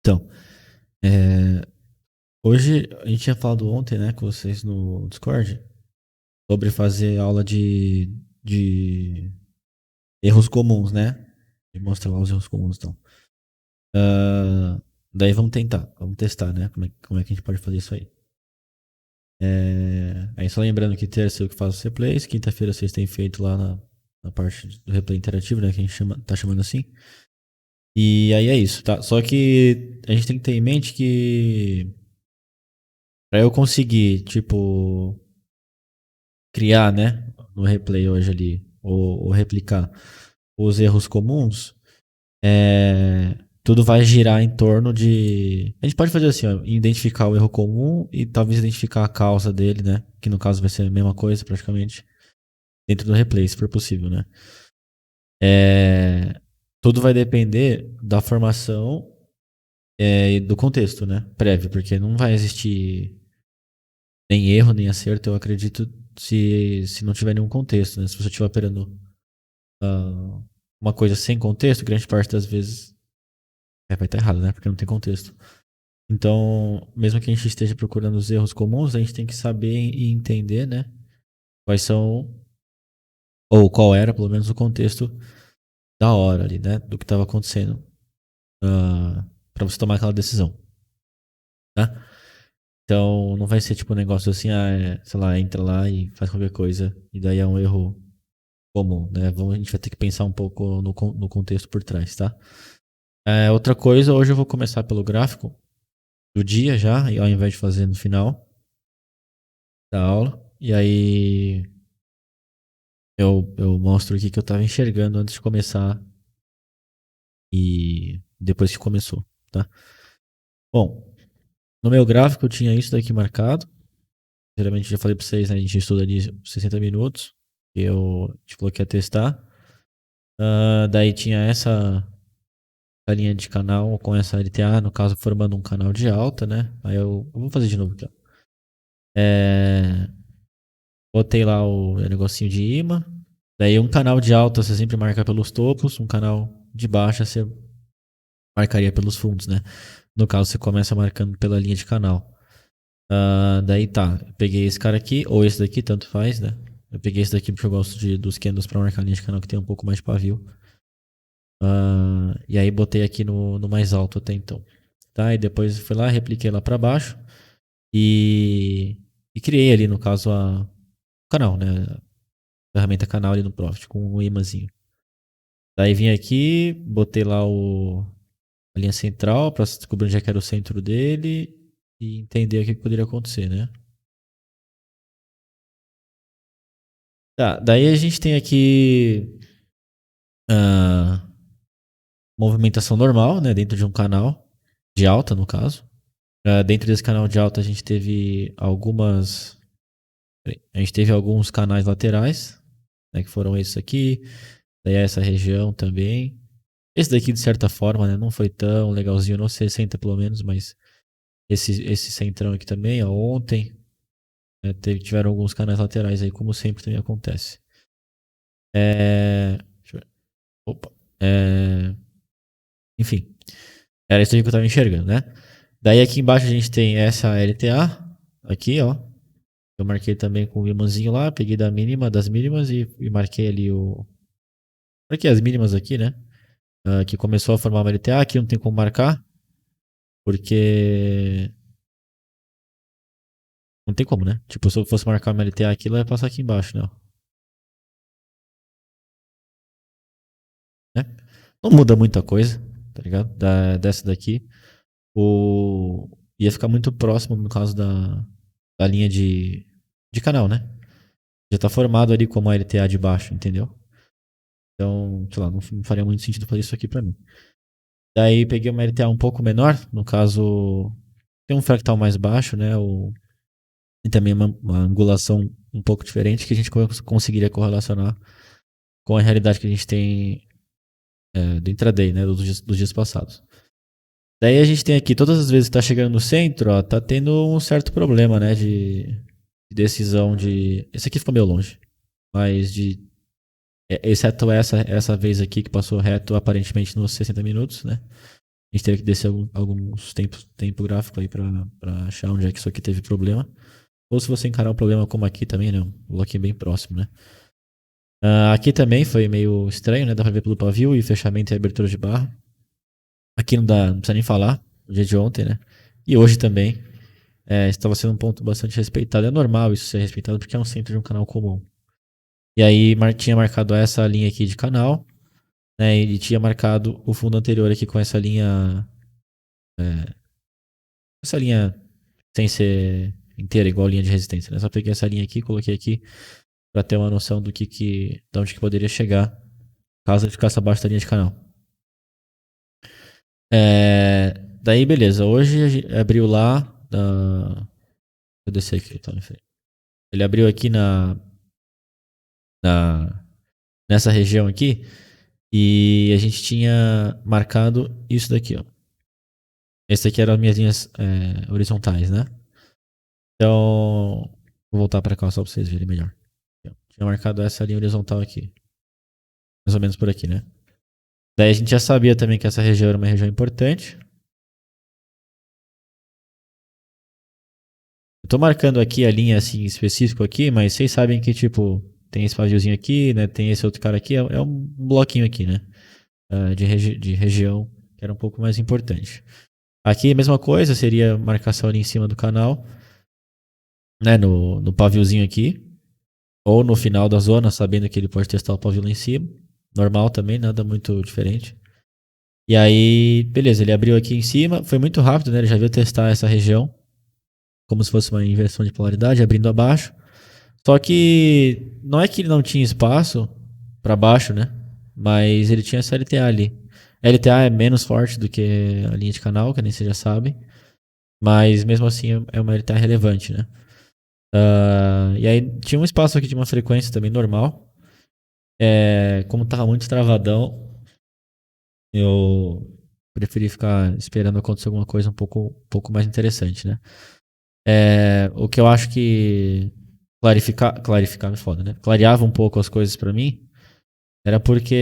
Então, é, hoje a gente tinha falado ontem, né, com vocês no Discord, sobre fazer aula de erros comuns, né? De mostrar lá os erros comuns, então. Ah, daí vamos testar, né? Como é que a gente pode fazer isso aí. Aí só lembrando que terça eu que faço replays, quinta-feira vocês têm feito lá na parte do replay interativo, né? Que a gente tá chamando assim. E aí é isso, tá? Só que a gente tem que ter em mente que pra eu conseguir, tipo, criar, né, no replay hoje ali, ou replicar os erros comuns, tudo vai girar em torno de. A gente pode fazer assim, ó, identificar o erro comum e talvez identificar a causa dele, né? Que no caso vai ser a mesma coisa praticamente, dentro do replay, se for possível, né? É, tudo vai depender da formação e do contexto, né? Prévio, porque não vai existir nem erro, nem acerto, eu acredito, se não tiver nenhum contexto, né? Se você estiver operando ah, uma coisa sem contexto, grande parte das vezes vai estar errado, né? Porque não tem contexto. Então, mesmo que a gente esteja procurando os erros comuns, a gente tem que saber e entender, né? Quais são, ou qual era, pelo menos, o contexto da hora ali, né? Do que estava acontecendo para você tomar aquela decisão, né? Então, não vai ser tipo um negócio assim, sei lá, entra lá e faz qualquer coisa, e daí é um erro comum, né? A gente vai ter que pensar um pouco no contexto por trás, tá? Outra coisa, hoje eu vou começar pelo gráfico do dia já, e ao invés de fazer no final da aula. E aí eu mostro aqui que eu estava enxergando antes de começar e depois que começou, tá? Bom, no meu gráfico eu tinha isso daqui marcado. Geralmente já falei para vocês, né? A gente estuda ali 60 minutos. A gente falou que ia testar. Daí tinha essa linha de canal com essa LTA, no caso, formando um canal de alta, né? Aí eu vou fazer de novo aqui, ó. É, botei lá o negocinho de imã. Daí um canal de alta você sempre marca pelos topos, um canal de baixa você marcaria pelos fundos, né? No caso, você começa marcando pela linha de canal. Daí tá, eu peguei esse cara aqui, ou esse daqui, tanto faz, né? Eu peguei esse daqui porque eu gosto dos candles pra marcar a linha de canal que tem um pouco mais de pavio. E aí botei aqui no mais alto até então. Tá? E depois fui lá, repliquei lá pra baixo e, e criei ali, no caso, o canal, né? A ferramenta canal ali no Profit, com um imãzinho. Daí vim aqui, botei lá a linha central para descobrir onde é que era o centro dele e entender o que poderia acontecer, né? Tá, daí a gente tem aqui a movimentação normal, né? Dentro de um canal de alta, no caso. Dentro desse canal de alta a gente teve a gente teve alguns canais laterais, né? Que foram esses aqui. Daí essa região também. Esse daqui, de certa forma, né, não foi tão legalzinho, não 60 pelo menos, mas esse centrão aqui também, ó, ontem, né, tiveram alguns canais laterais aí, como sempre também acontece. Deixa eu ver. Opa. Enfim, era isso aí que eu tava enxergando, né? Daí aqui embaixo a gente tem essa LTA, aqui, ó. Eu marquei também com o imãzinho lá, peguei das mínimas e marquei ali marquei as mínimas aqui, né? Que começou a formar uma LTA, aqui não tem como marcar, porque não tem como, né? Tipo, se eu fosse marcar uma LTA aqui, ela ia passar aqui embaixo, né? Não muda muita coisa, tá ligado? Dessa daqui. Ia ficar muito próximo, no caso da linha de canal, né? Já tá formado ali como a LTA de baixo, entendeu? Então, sei lá, não faria muito sentido fazer isso aqui pra mim. Daí peguei uma LTA um pouco menor, no caso, tem um fractal mais baixo, né? E também uma angulação um pouco diferente que a gente conseguiria correlacionar com a realidade que a gente tem do intraday, né? Dos dias passados. Daí a gente tem aqui, todas as vezes que tá chegando no centro, ó, tá tendo um certo problema, né? De decisão de. Esse aqui ficou meio longe. Mas exceto essa vez aqui que passou reto aparentemente nos 60 minutos, né? A gente teve que descer alguns tempo gráfico aí pra achar onde é que isso aqui teve problema. Ou se você encarar um problema como aqui também, né? Um bloquinho bem próximo, né? Aqui também foi meio estranho, né? Dá pra ver pelo pavio e fechamento e abertura de barra. Aqui não precisa nem falar, no dia de ontem, né? E hoje também. Estava sendo um ponto bastante respeitado. É normal isso ser respeitado porque é um centro de um canal comum. E aí tinha marcado essa linha aqui de canal, né? E tinha marcado o fundo anterior aqui com essa linha sem ser inteira, igual linha de resistência, né? Só peguei essa linha aqui, coloquei aqui para ter uma noção de onde que poderia chegar caso ele ficasse abaixo da linha de canal. Daí, beleza. Hoje a gente abriu lá. Vou descer aqui, então, enfim. Ele abriu aqui na, nessa região aqui e a gente tinha marcado isso daqui, ó. Esse aqui eram as minhas linhas horizontais, né? Então, vou voltar para cá só para vocês verem melhor. Tinha marcado essa linha horizontal aqui. Mais ou menos por aqui, né? Daí a gente já sabia também que essa região era uma região importante. Eu tô marcando aqui a linha assim específico aqui, mas vocês sabem que tipo tem esse paviozinho aqui, né? Tem esse outro cara aqui, é um bloquinho aqui, né? De região que era um pouco mais importante. Aqui a mesma coisa, seria marcação ali em cima do canal, né? No paviozinho aqui, ou no final da zona, sabendo que ele pode testar o pavio lá em cima. Normal também, nada muito diferente. E aí, beleza, ele abriu aqui em cima, foi muito rápido, né? Ele já veio testar essa região, como se fosse uma inversão de polaridade, abrindo abaixo. Só que não é que ele não tinha espaço para baixo, né? Mas ele tinha essa LTA ali. A LTA é menos forte do que a linha de canal, que nem vocês já sabem. Mas mesmo assim é uma LTA relevante, né? E aí tinha um espaço aqui de uma frequência também normal. Como tava muito travadão, eu preferi ficar esperando acontecer alguma coisa um pouco mais interessante, né? O que eu acho que clarificar me foda, né? Clareava um pouco as coisas pra mim, era porque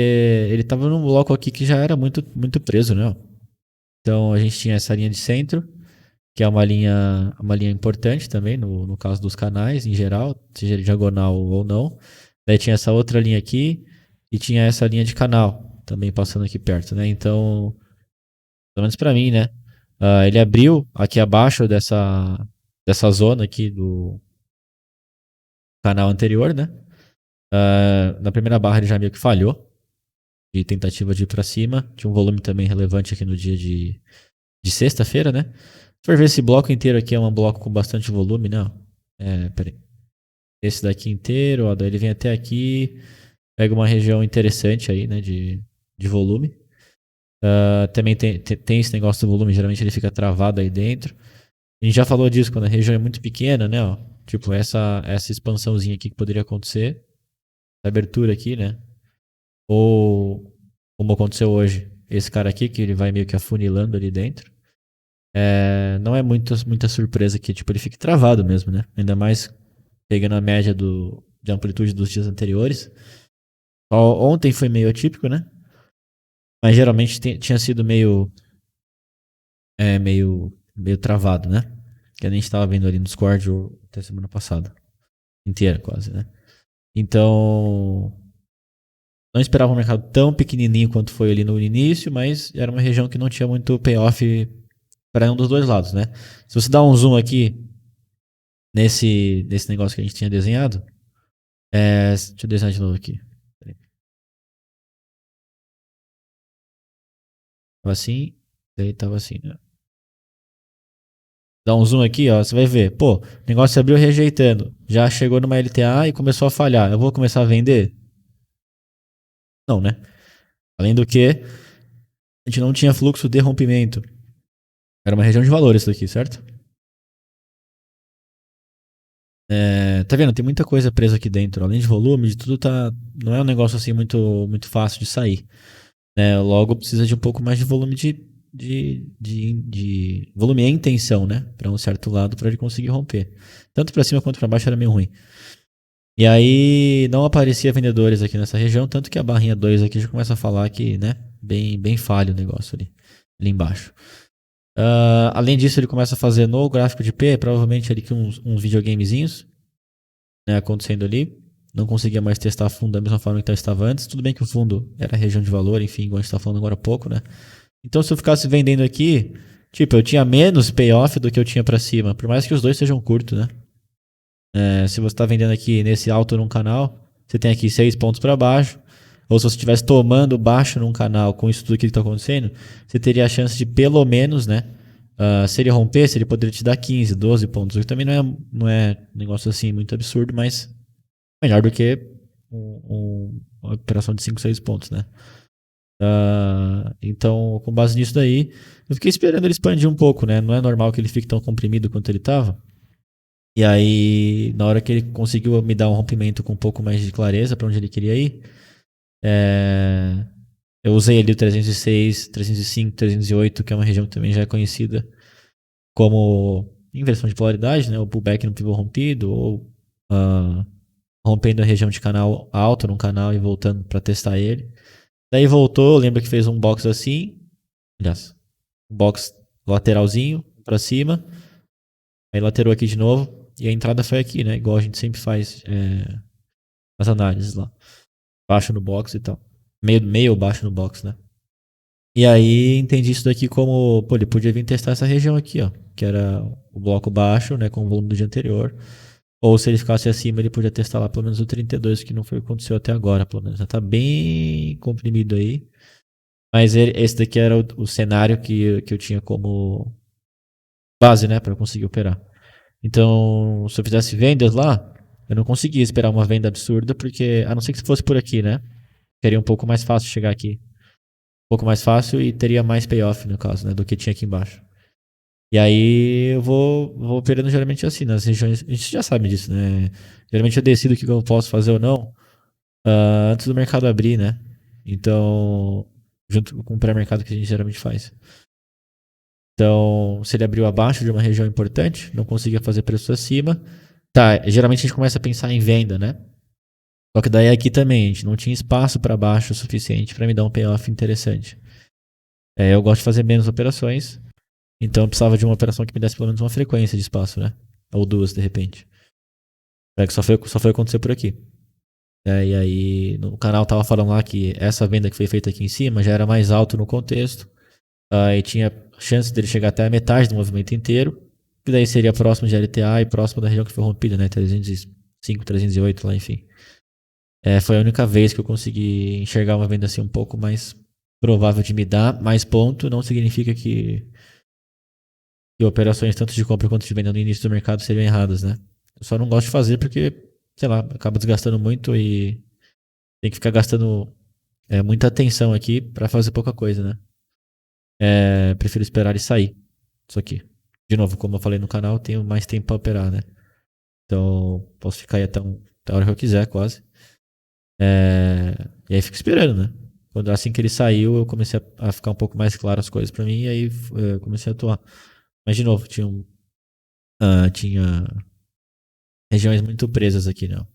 ele tava num bloco aqui que já era muito preso, né? Então a gente tinha essa linha de centro, que é uma linha importante também, no caso dos canais em geral, seja ele diagonal ou não. Daí tinha essa outra linha aqui e tinha essa linha de canal também passando aqui perto, né? Então, pelo menos pra mim, né? Ele abriu aqui abaixo dessa zona aqui do canal anterior, né? Na primeira barra ele já meio que falhou, de tentativa de ir pra cima. Tinha um volume também relevante aqui no dia de sexta-feira, né? Se for ver esse bloco inteiro aqui, é um bloco com bastante volume, né? Peraí. Esse daqui inteiro, ó, daí ele vem até aqui, pega uma região interessante aí, né, de volume. Também tem esse negócio do volume, geralmente ele fica travado aí dentro. A gente já falou disso, quando a região é muito pequena, né, ó, tipo essa expansãozinha aqui que poderia acontecer, a abertura aqui, né, ou como aconteceu hoje, esse cara aqui, que ele vai meio que afunilando ali dentro. Não é muita surpresa que tipo, ele fique travado mesmo, né, ainda mais pegando a média de amplitude dos dias anteriores. Ontem foi meio atípico, né? Mas geralmente tinha sido meio travado, né? Que a gente estava vendo ali no Discord até semana passada. Inteira, quase, né? Então, não esperava um mercado tão pequenininho quanto foi ali no início, mas era uma região que não tinha muito payoff para um dos dois lados, né? Se você dá um zoom aqui nesse negócio que a gente tinha desenhado, deixa eu desenhar de novo aqui. Tava assim, daí tava assim, né? Dá um zoom aqui, ó, você vai ver. Pô, o negócio se abriu rejeitando. Já chegou numa LTA e começou a falhar. Eu vou começar a vender? Não, né? Além do que, a gente não tinha fluxo de rompimento. Era uma região de valores isso daqui, certo? Tá vendo? Tem muita coisa presa aqui dentro. Além de volume, de tudo tá. Não é um negócio assim muito fácil de sair. Né? Logo precisa de um pouco mais de volume de volume em tensão, né? Para um certo lado para ele conseguir romper. Tanto para cima quanto para baixo era meio ruim. E aí não aparecia vendedores aqui nessa região, tanto que a barrinha 2 aqui já começa a falar que, né, bem falho o negócio ali. ali embaixo. Além disso, ele começa a fazer no gráfico de P, provavelmente ali que uns videogamezinhos, né, acontecendo ali. Não conseguia mais testar fundo da mesma forma que eu estava antes. Tudo bem que o fundo era região de valor, enfim, igual a gente está falando agora há pouco, né? Então, se eu ficasse vendendo aqui, tipo, eu tinha menos payoff do que eu tinha para cima, por mais que os dois sejam curtos, né? Se você está vendendo aqui nesse alto num canal, você tem aqui 6 pontos para baixo. Ou se você estivesse tomando baixo num canal com isso tudo que está acontecendo, você teria a chance de pelo menos, né? Se ele rompesse, ele poderia te dar 15, 12 pontos. O que também não é um negócio assim muito absurdo, mas melhor do que uma operação de 5, 6 pontos, né? Então, com base nisso daí, eu fiquei esperando ele expandir um pouco, né? Não é normal que ele fique tão comprimido quanto ele estava. E aí, na hora que ele conseguiu me dar um rompimento com um pouco mais de clareza para onde ele queria ir, é, eu usei ali o 306, 305, 308, que é uma região que também já é conhecida como inversão de polaridade, né? O pullback no pivô rompido, ou uh, rompendo a região de canal alto num canal e voltando para testar ele. Daí voltou, lembra que fez um box assim, aliás, um box lateralzinho para cima, aí laterou aqui de novo, e a entrada foi aqui, né? Igual a gente sempre faz as análises lá. Baixo no box e tal. Meio baixo no box, né? E aí entendi isso daqui como, pô, ele podia vir testar essa região aqui, ó, que era o bloco baixo, né, com o volume do dia anterior. Ou se ele ficasse acima, ele podia testar lá pelo menos o 32, que não foi o que aconteceu até agora, pelo menos. Já tá bem comprimido aí. Mas esse daqui era o cenário que eu tinha como base, né, para conseguir operar. Então, se eu fizesse vendas lá, eu não conseguia esperar uma venda absurda, porque, a não ser que fosse por aqui, né, seria um pouco mais fácil chegar aqui. Um pouco mais fácil e teria mais payoff, no caso, né, do que tinha aqui embaixo. E aí eu vou operando geralmente assim, nas regiões. A gente já sabe disso, né? Geralmente eu decido o que eu posso fazer ou não antes do mercado abrir, né? Então, junto com o pré-mercado que a gente geralmente faz. Então, se ele abriu abaixo de uma região importante, não conseguia fazer preço acima. Tá, geralmente a gente começa a pensar em venda, né? Só que daí aqui também, a gente não tinha espaço para baixo o suficiente para me dar um payoff interessante. Eu gosto de fazer menos operações, então eu precisava de uma operação que me desse pelo menos uma frequência de espaço, né? Ou duas, de repente. Que só foi acontecer por aqui. E aí, no canal tava falando lá que essa venda que foi feita aqui em cima já era mais alto no contexto. E tinha chance dele chegar até a metade do movimento inteiro. Que daí seria próximo de LTA e próximo da região que foi rompida, né? 305, 308 lá, enfim. Foi a única vez que eu consegui enxergar uma venda assim um pouco mais provável de me dar mais ponto. Não significa que operações tanto de compra quanto de venda no início do mercado seriam erradas, né? Eu só não gosto de fazer porque, sei lá, acaba desgastando muito e tem que ficar gastando muita atenção aqui para fazer pouca coisa, né? Prefiro esperar e sair. Isso aqui. De novo, como eu falei no canal, tenho mais tempo para operar, né? Então, posso ficar aí até a hora que eu quiser, quase. E aí fico esperando, né? Assim que ele saiu, eu comecei a ficar um pouco mais claro as coisas para mim e aí eu comecei a atuar. Mas, de novo, tinha regiões muito presas aqui, não.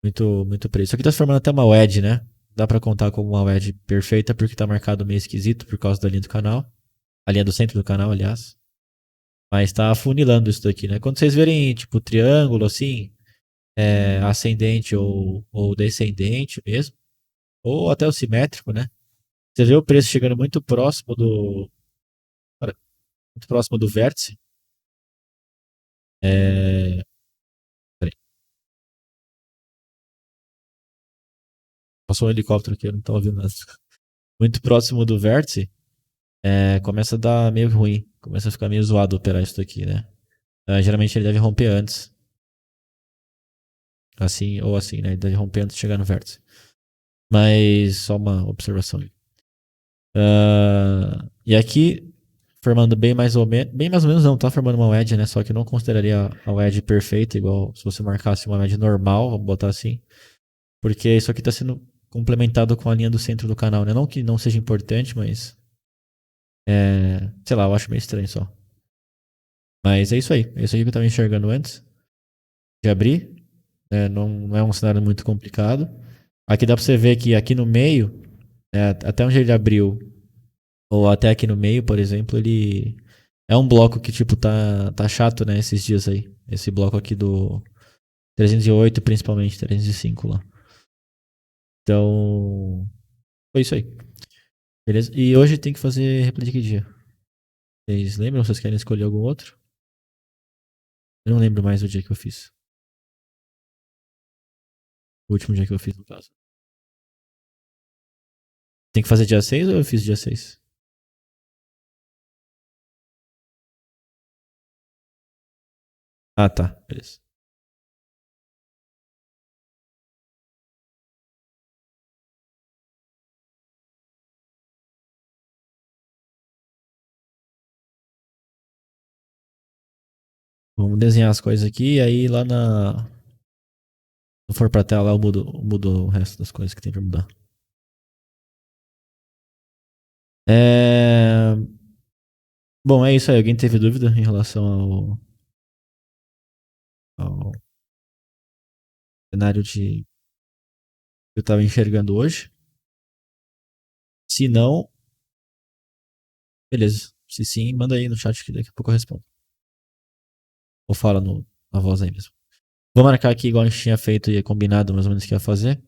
Muito, muito preso. Isso aqui tá se formando até uma wedge, né? Dá pra contar como uma wedge perfeita porque tá marcado meio esquisito por causa da linha do canal. A linha do centro do canal, aliás. Mas tá afunilando isso daqui, né? Quando vocês verem, tipo, triângulo, assim, ascendente ou descendente mesmo, ou até o simétrico, né? Você vê o preço chegando muito próximo do vértice. Peraí, passou um helicóptero aqui, eu não tô ouvindo nada. Muito próximo do vértice, começa a dar meio ruim. Começa a ficar meio zoado operar isso daqui, né? Geralmente ele deve romper antes. Assim ou assim, né? Ele deve romper antes de chegar no vértice. Mas só uma observação. E aqui, formando bem mais ou menos. Bem mais ou menos não, tá formando uma wedge, né? Só que eu não consideraria a wedge perfeita, igual se você marcasse uma wedge normal, vamos botar assim. Porque isso aqui tá sendo complementado com a linha do centro do canal, né? Não que não seja importante, mas. Sei lá, eu acho meio estranho só. Mas é isso aí. É isso aí que eu tava enxergando antes de abrir. Não é um cenário muito complicado. Aqui dá pra você ver que aqui no meio, até onde ele abriu, Ou até aqui no meio, por exemplo, ele é um bloco que, tipo, tá chato, né, esses dias aí. Esse bloco aqui do 308, principalmente, 305 lá. Então, foi isso aí. Beleza? E hoje tem que fazer replay de que dia? Vocês lembram? Vocês querem escolher algum outro? Eu não lembro mais o dia que eu fiz. O último dia que eu fiz, no caso. Tem que fazer dia 6 ou eu fiz dia 6? Ah, tá. Beleza. Vamos desenhar as coisas aqui e aí lá na. Se for pra tela, eu mudo o resto das coisas que tem pra mudar. É... Bom, é isso aí. Alguém teve dúvida em relação ao cenário que eu tava enxergando hoje? Se não, beleza. Se sim, manda aí no chat que daqui a pouco eu respondo. Ou fala na voz aí mesmo. Vou marcar aqui igual a gente tinha feito e combinado mais ou menos o que ia fazer.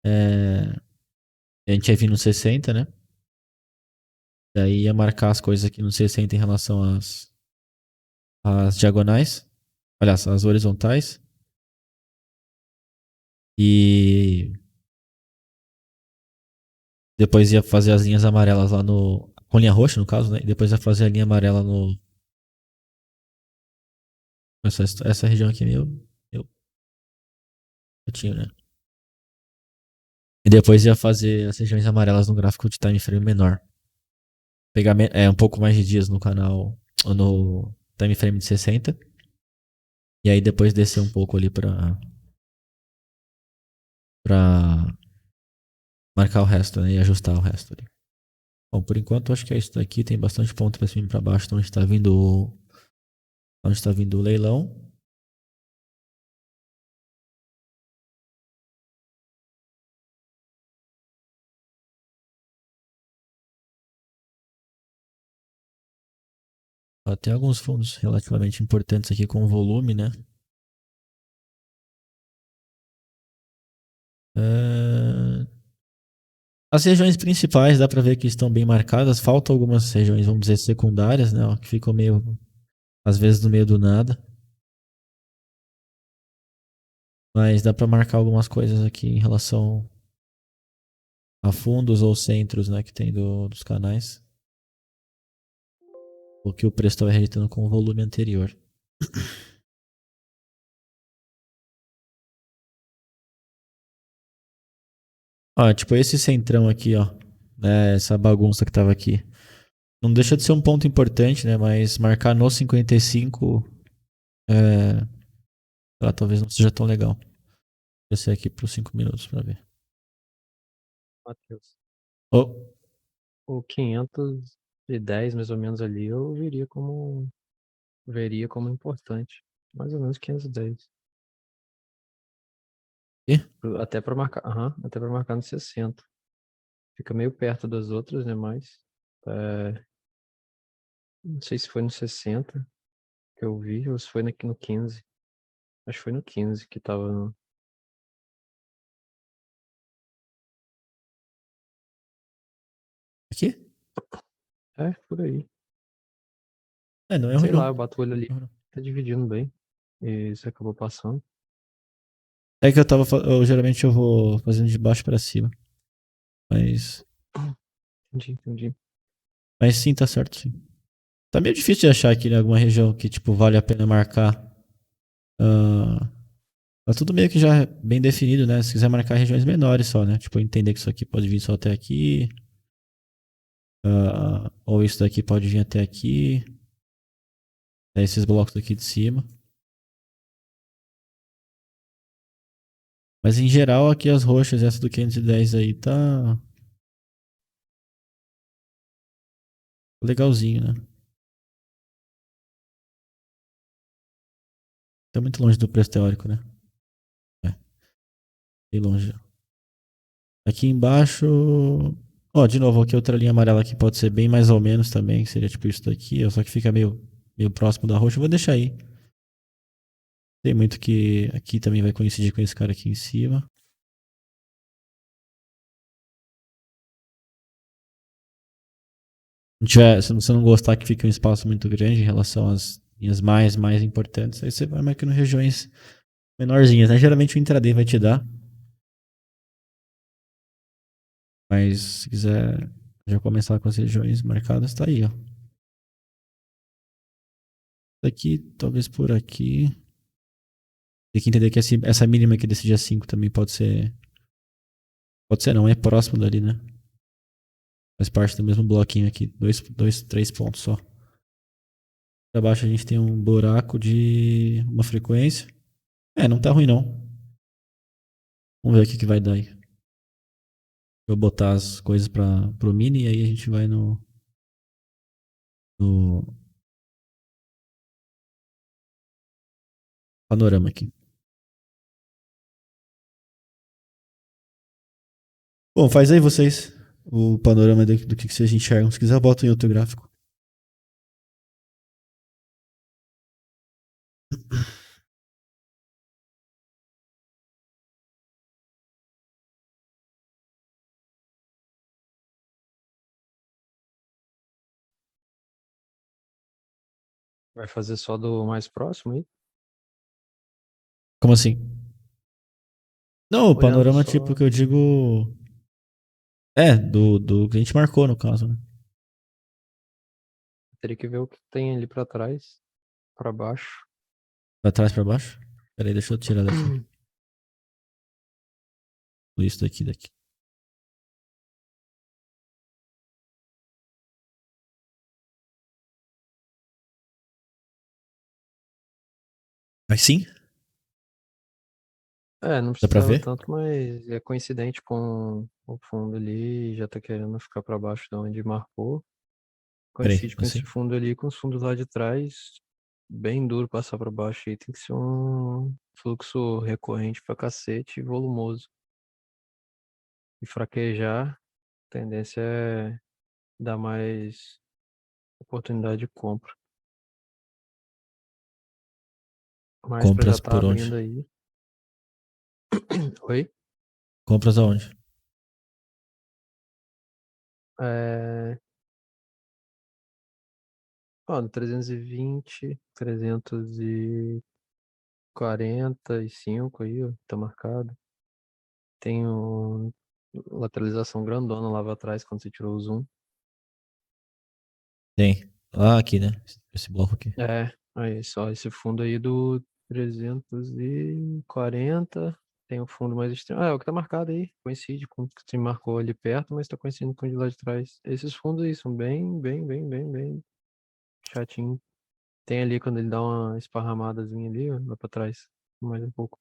É... A gente ia vir no 60, né? Daí ia marcar as coisas aqui no 60 em relação às diagonais. Aliás, às horizontais. E depois ia fazer as linhas amarelas lá no. Com linha roxa, no caso, né? E depois ia fazer a linha amarela no. Essa região aqui é meio quietinho, né? E depois ia fazer as regiões amarelas no gráfico de time frame menor. Pegar um pouco mais de dias no canal. No time frame de 60. E aí depois descer um pouco ali pra marcar o resto, né? E ajustar o resto ali. Bom, por enquanto acho que é isso daqui. Tem bastante ponto pra cima e pra baixo. Então onde tá vindo. Onde tá vindo o leilão. Tem alguns fundos relativamente importantes aqui com volume, né? É, as regiões principais dá para ver que estão bem marcadas. Faltam algumas regiões, vamos dizer, secundárias, né? Ó, que ficam meio, às vezes, no meio do nada. Mas dá para marcar algumas coisas aqui em relação a fundos ou centros, né? Que tem dos canais. O que o preço estava rejeitando com o volume anterior. Ó, tipo esse centrão aqui, ó. Né, essa bagunça que tava aqui. Não deixa de ser um ponto importante, né? Mas marcar no 55 é, talvez não seja tão legal. Descer aqui por 5 minutos pra ver. Matheus. Oh, O 510 mais ou menos ali, eu veria como importante. Mais ou menos 510. e? Até para marcar no 60. Fica meio perto das outras, né? Mas não sei se foi no 60 que eu vi ou se foi aqui no 15. Acho que foi no 15 que tava no... Aqui? É, por aí. É, não é ruim Sei não. lá, eu bato o olho ali. Não é ruim, não. Tá dividindo bem. E você acabou passando. É que geralmente eu vou fazendo de baixo pra cima. Mas, Entendi. mas sim, tá certo, sim. Tá meio difícil de achar aqui, né, alguma região que, tipo, vale a pena marcar. Ah, tá tudo meio que já bem definido, né? Se quiser marcar regiões menores só, né? Tipo, entender que isso aqui pode vir só até aqui. Ou isso daqui pode vir até aqui. Esses blocos daqui de cima. Mas em geral, aqui as roxas, essa do 510 aí tá legalzinho, né? Tá muito longe do preço teórico, né? É, bem longe. Aqui embaixo. Ó, de novo, aqui outra linha amarela que pode ser bem mais ou menos também, que seria tipo isso daqui, ó, só que fica meio próximo da roxa. Eu vou deixar aí. Tem muito que aqui também vai coincidir com esse cara aqui em cima. Se você não gostar que fique um espaço muito grande em relação às linhas mais importantes, aí você vai marcando regiões menorzinhas, né? Geralmente o intraday vai te dar, mas se quiser já começar com as regiões marcadas, tá aí, ó. Aqui, talvez por aqui. Tem que entender que essa mínima aqui desse dia 5 também pode ser. Pode ser não, é próximo dali, né? Faz parte do mesmo bloquinho aqui. Três pontos só. Pra baixo a gente tem um buraco de uma frequência. É, não tá ruim não. Vamos ver o que vai dar aí. Vou botar as coisas pro mini e aí a gente vai no panorama aqui. Bom, faz aí vocês o panorama do que vocês enxergam. Se quiser, bota em outro gráfico. Vai fazer só do mais próximo aí? Como assim? Não, o Olhando panorama tipo só. que eu digo. É, do que a gente marcou no caso, né? Teria que ver o que tem ali pra trás, pra baixo. Pra trás, pra baixo? Peraí, deixa eu tirar daqui. Isso daqui. Mas sim, É, não dá pra precisava ver? tanto, mas é coincidente com o fundo ali, já tá querendo ficar pra baixo de onde marcou. Peraí, Coincide com esse assim. fundo ali, com os fundos lá de trás, bem duro passar pra baixo aí. Tem que ser um fluxo recorrente pra cacete e volumoso. E fraquejar, a tendência é dar mais oportunidade de compra. Mas pra já Compras tá por onde? abrindo aí. Oi? Compras aonde? É... Ó, no 320, 345 aí, ó, tá marcado. Tem lateralização grandona lá atrás quando você tirou o zoom. Tem. Ah, aqui, né? Esse bloco aqui. É, aí só esse fundo aí do 340 tem um fundo mais extremo. Ah, é o que tá marcado aí, coincide com o que você marcou ali perto, mas tá coincidindo com o de lá de trás. Esses fundos aí são bem chatinhos. Tem ali quando ele dá uma esparramadazinha ali, ó, lá pra trás, mais um pouco.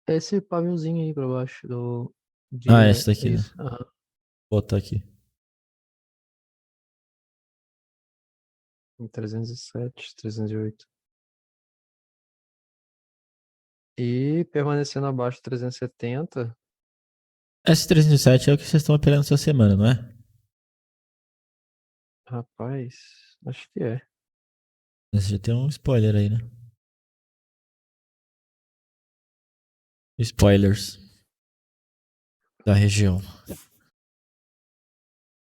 É esse pavilzinho aí pra baixo do Ah, dia, esse é daqui, né? isso. Aham. Vou botar aqui. Em 307, 308. E permanecendo abaixo de 370, Esse 307 é o que vocês estão operando essa semana, não é? rapaz, acho que é. Esse já tem um spoiler aí, né? Spoilers da região.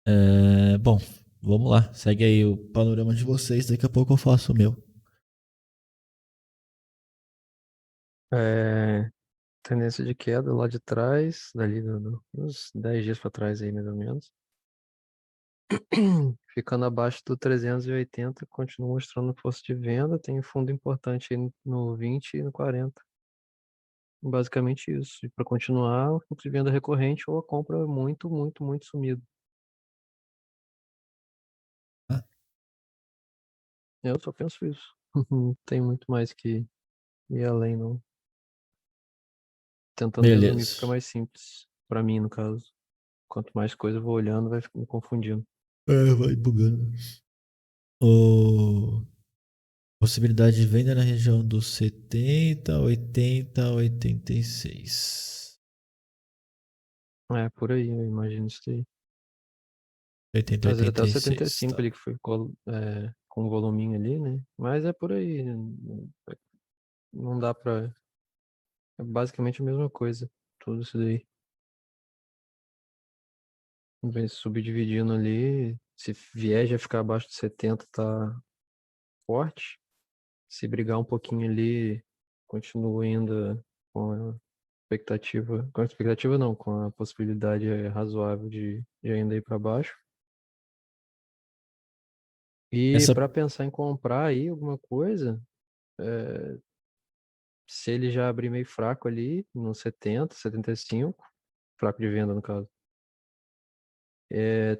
É, bom, vamos lá. Segue aí o panorama de vocês. Daqui a pouco eu faço o meu. É, tendência de queda lá de trás, dali uns 10 dias para trás aí, mais ou menos. Ficando abaixo do 380, continua mostrando força de venda. Tem fundo importante aí no 20 e no 40. Basicamente isso. E para continuar, o fluxo de venda recorrente ou a compra muito sumido. Ah, Eu só penso isso. Não tem muito mais que ir além, não. Tentando resumir fica beleza. mais simples. Para mim, no caso. Quanto mais coisa eu vou olhando, vai me confundindo. É, vai bugando. O... Possibilidade de venda na região dos 70, 80, 86. É, por aí, eu imagino isso aí. 80, Às vezes até o 86, 75 tá. ali que foi com o voluminho ali, né? Mas é por aí, né? Não dá pra. É basicamente a mesma coisa. Tudo isso daí. Vai subdividindo ali. Se vier já ficar abaixo de 70, tá forte. Se brigar um pouquinho ali, continua ainda com a expectativa. Com a expectativa não, com a possibilidade razoável de ainda ir para baixo. E Essa, para pensar em comprar aí alguma coisa, se ele já abrir meio fraco ali, no 70, 75, fraco de venda no caso,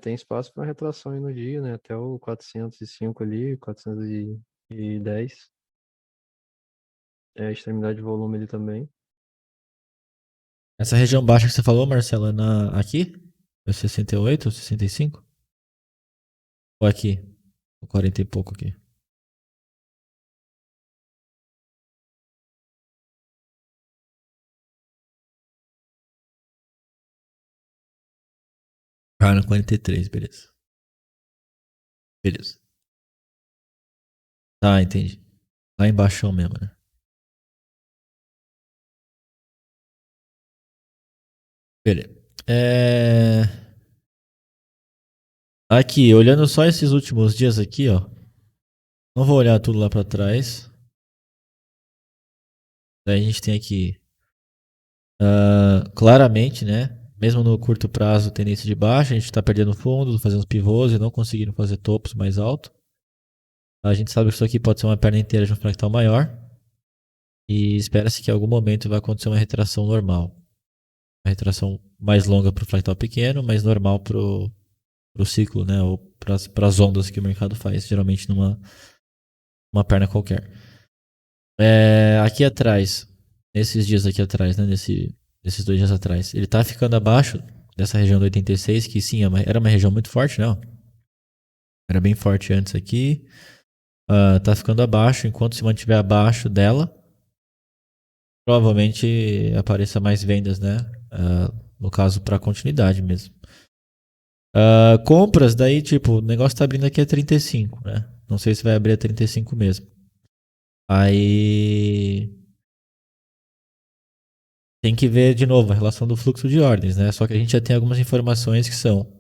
tem espaço para retração aí no dia, né? Até o 405 ali, 410. Extremidade de volume ali também. essa região baixa que você falou, Marcelo, é aqui? É 68, 65? Ou aqui? Ou 40 e pouco aqui? Ah, no 43, beleza. Beleza. Tá, entendi. Lá embaixo mesmo, né? Beleza. É... Aqui, olhando só esses últimos dias aqui, ó. Não vou olhar tudo lá pra trás. Daí a gente tem aqui, claramente, né? Mesmo no curto prazo, tendência de baixa. A gente tá perdendo fundo, fazendo os pivôs e não conseguindo fazer topos mais altos. A gente sabe que isso aqui pode ser uma perna inteira de um fractal maior. E espera-se que em algum momento vai acontecer uma retração normal. Uma retração mais longa para o fractal pequeno, mais normal para o ciclo, né? Ou para as ondas que o mercado faz, geralmente numa uma perna qualquer. Aqui atrás, nesses dias aqui atrás, né? Nesses 2 dias atrás, ele tá ficando abaixo dessa região do 86, que sim, era uma região muito forte, não? Era bem forte antes aqui. Tá ficando abaixo, enquanto se mantiver abaixo dela, provavelmente apareça mais vendas, né? No caso, para continuidade mesmo. Compras, daí, tipo, o negócio tá abrindo aqui a 35, né? Não sei se vai abrir a 35 mesmo. Aí tem que ver de novo a relação do fluxo de ordens, né? Só que a gente já tem algumas informações que são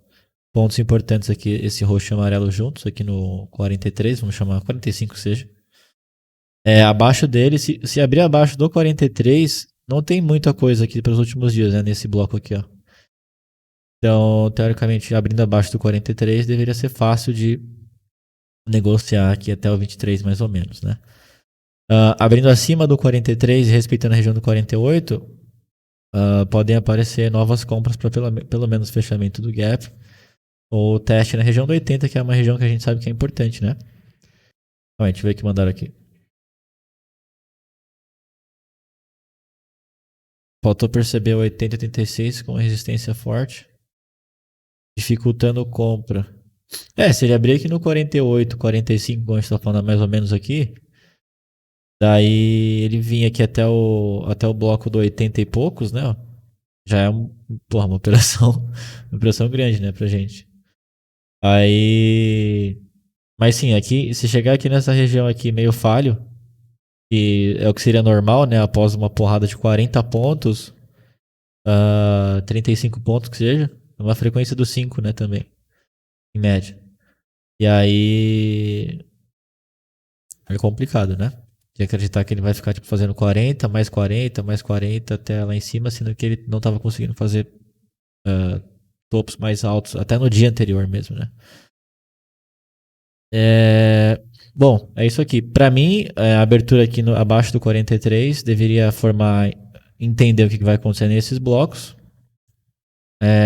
pontos importantes aqui, esse roxo e amarelo juntos, aqui no 43, vamos chamar 45 que seja. Abaixo dele, se abrir abaixo do 43, não tem muita coisa aqui para os últimos dias, né? Nesse bloco aqui, ó. Então, teoricamente, abrindo abaixo do 43, deveria ser fácil de negociar aqui até o 23, mais ou menos, né? Abrindo acima do 43 e respeitando a região do 48, podem aparecer novas compras para pelo menos fechamento do gap ou teste na região do 80, que é uma região que a gente sabe que é importante, né? Então, a gente vê que mandaram aqui. Faltou perceber o 80 e 86 com resistência forte, dificultando compra. Se ele abrir aqui no 48, 45, como a gente está falando mais ou menos aqui, daí ele vinha aqui até o bloco do 80 e poucos, né? Já é uma operação, uma operação grande, né, pra gente. Aí. Mas sim, aqui, se chegar aqui nessa região aqui meio falho, que é o que seria normal, né? Após uma porrada de 40 pontos, 35 pontos que seja, uma frequência do 5, né, também, em média. E aí é complicado, né? De acreditar que ele vai ficar tipo, fazendo 40, mais 40, mais 40 até lá em cima, sendo que ele não estava conseguindo fazer topos mais altos, até no dia anterior mesmo, né? Bom, é isso aqui. Para mim, a abertura aqui abaixo do 43 deveria entender o que vai acontecer nesses blocos.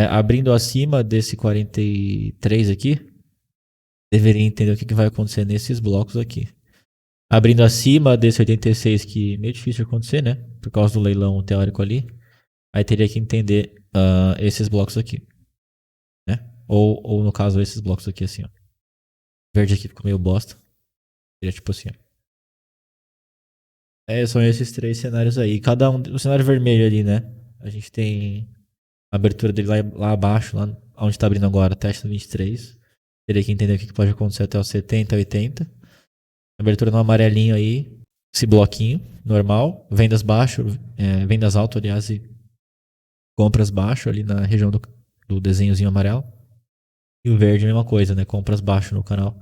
Abrindo acima desse 43 aqui, deveria entender o que vai acontecer nesses blocos aqui. Abrindo acima desse 86, que é meio difícil de acontecer, né? Por causa do leilão teórico ali. Aí teria que entender esses blocos aqui, né? Ou no caso, esses blocos aqui, assim, ó. Verde aqui ficou meio bosta. Seria tipo assim, ó. São esses três cenários aí. Cada um, o cenário vermelho ali, né? A gente tem a abertura dele lá abaixo, lá onde tá abrindo agora, teste 23. Teria que entender o que pode acontecer até os 70, 80. Abertura no amarelinho aí, esse bloquinho normal. Vendas baixo, vendas alto, aliás, e compras baixo ali na região do desenhozinho amarelo. E o verde, a mesma coisa, né? Compras baixo no canal.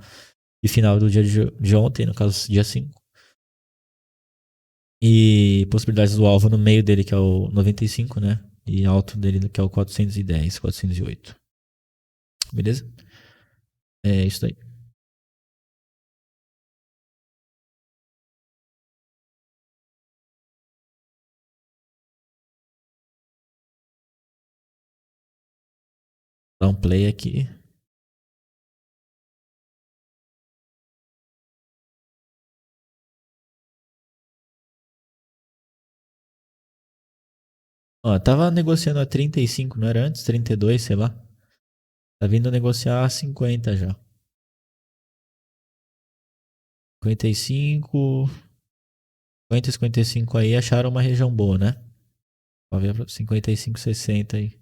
E final do dia de ontem, no caso, dia 5. E possibilidades do alvo no meio dele, que é o 95, né? E alto dele, que é o 410, 408. Beleza? É isso aí. Dá um play aqui. Ó, tava negociando a 35, não era antes? 32, sei lá. Tá vindo negociar a 50 já. 55. 50 e 55 aí acharam uma região boa, né? Vamos ver 55, 60 aí.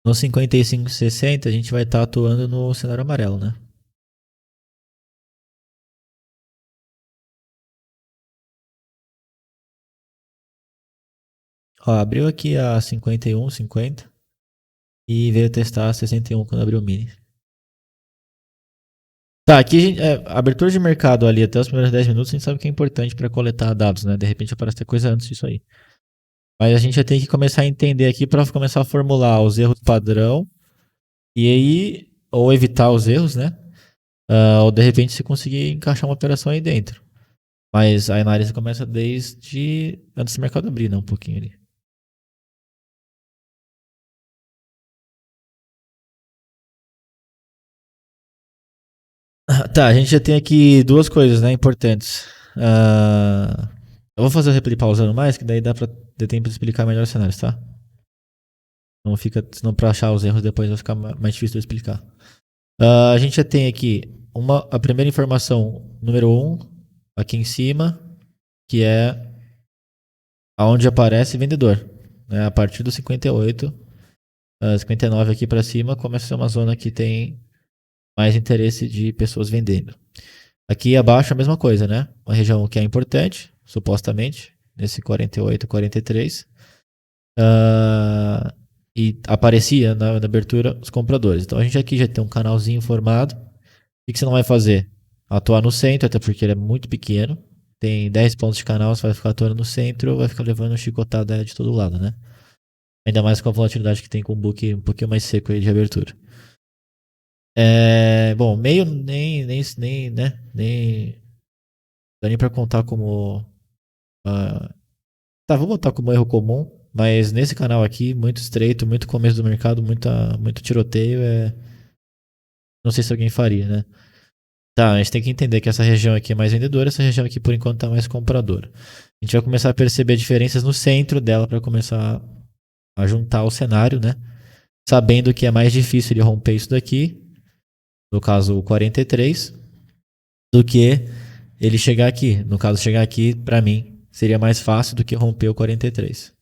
No 55, 60 a gente vai estar atuando no cenário amarelo, né? Ó, abriu aqui a 51, 50 e veio testar a 61 quando abriu o mini. Tá, aqui abertura de mercado ali até os primeiros 10 minutos, a gente sabe que é importante para coletar dados, né? De repente aparece coisa antes disso aí. Mas a gente já tem que começar a entender aqui para começar a formular os erros padrão e aí, ou evitar os erros, né? Ou de repente se conseguir encaixar uma operação aí dentro. Mas a análise começa desde antes do mercado abrir, né? Um pouquinho ali. Tá, a gente já tem aqui duas coisas, né, importantes. Eu vou fazer o replay pausando mais, que daí dá pra ter tempo de explicar melhor os cenários, tá? Não fica, senão pra achar os erros depois vai ficar mais difícil de eu explicar. A gente já tem aqui a primeira informação, número 1, aqui em cima, que é aonde aparece vendedor. Né? A partir do 58, 59 aqui pra cima, começa a ser uma zona que tem mais interesse de pessoas vendendo. Aqui abaixo a mesma coisa, né? Uma região que é importante, supostamente, nesse 48, 43. E aparecia na abertura os compradores. Então a gente aqui já tem um canalzinho formado. O que você não vai fazer? Atuar no centro, até porque ele é muito pequeno. Tem 10 pontos de canal, você vai ficar atuando no centro, vai ficar levando chicotada de todo lado, né? Ainda mais com a volatilidade que tem com o book um pouquinho mais seco aí de abertura. Bom, meio nem, né? Nem dá nem pra contar como. Tá, vou botar como erro comum, mas nesse canal aqui, muito estreito, muito começo do mercado, muito tiroteio, não sei se alguém faria, né? Tá, a gente tem que entender que essa região aqui é mais vendedora, essa região aqui por enquanto tá mais compradora. A gente vai começar a perceber diferenças no centro dela para começar a juntar o cenário, né? Sabendo que é mais difícil ele romper isso daqui, no caso o 43, do que ele chegar aqui. No caso, chegar aqui, para mim, seria mais fácil do que romper o 43.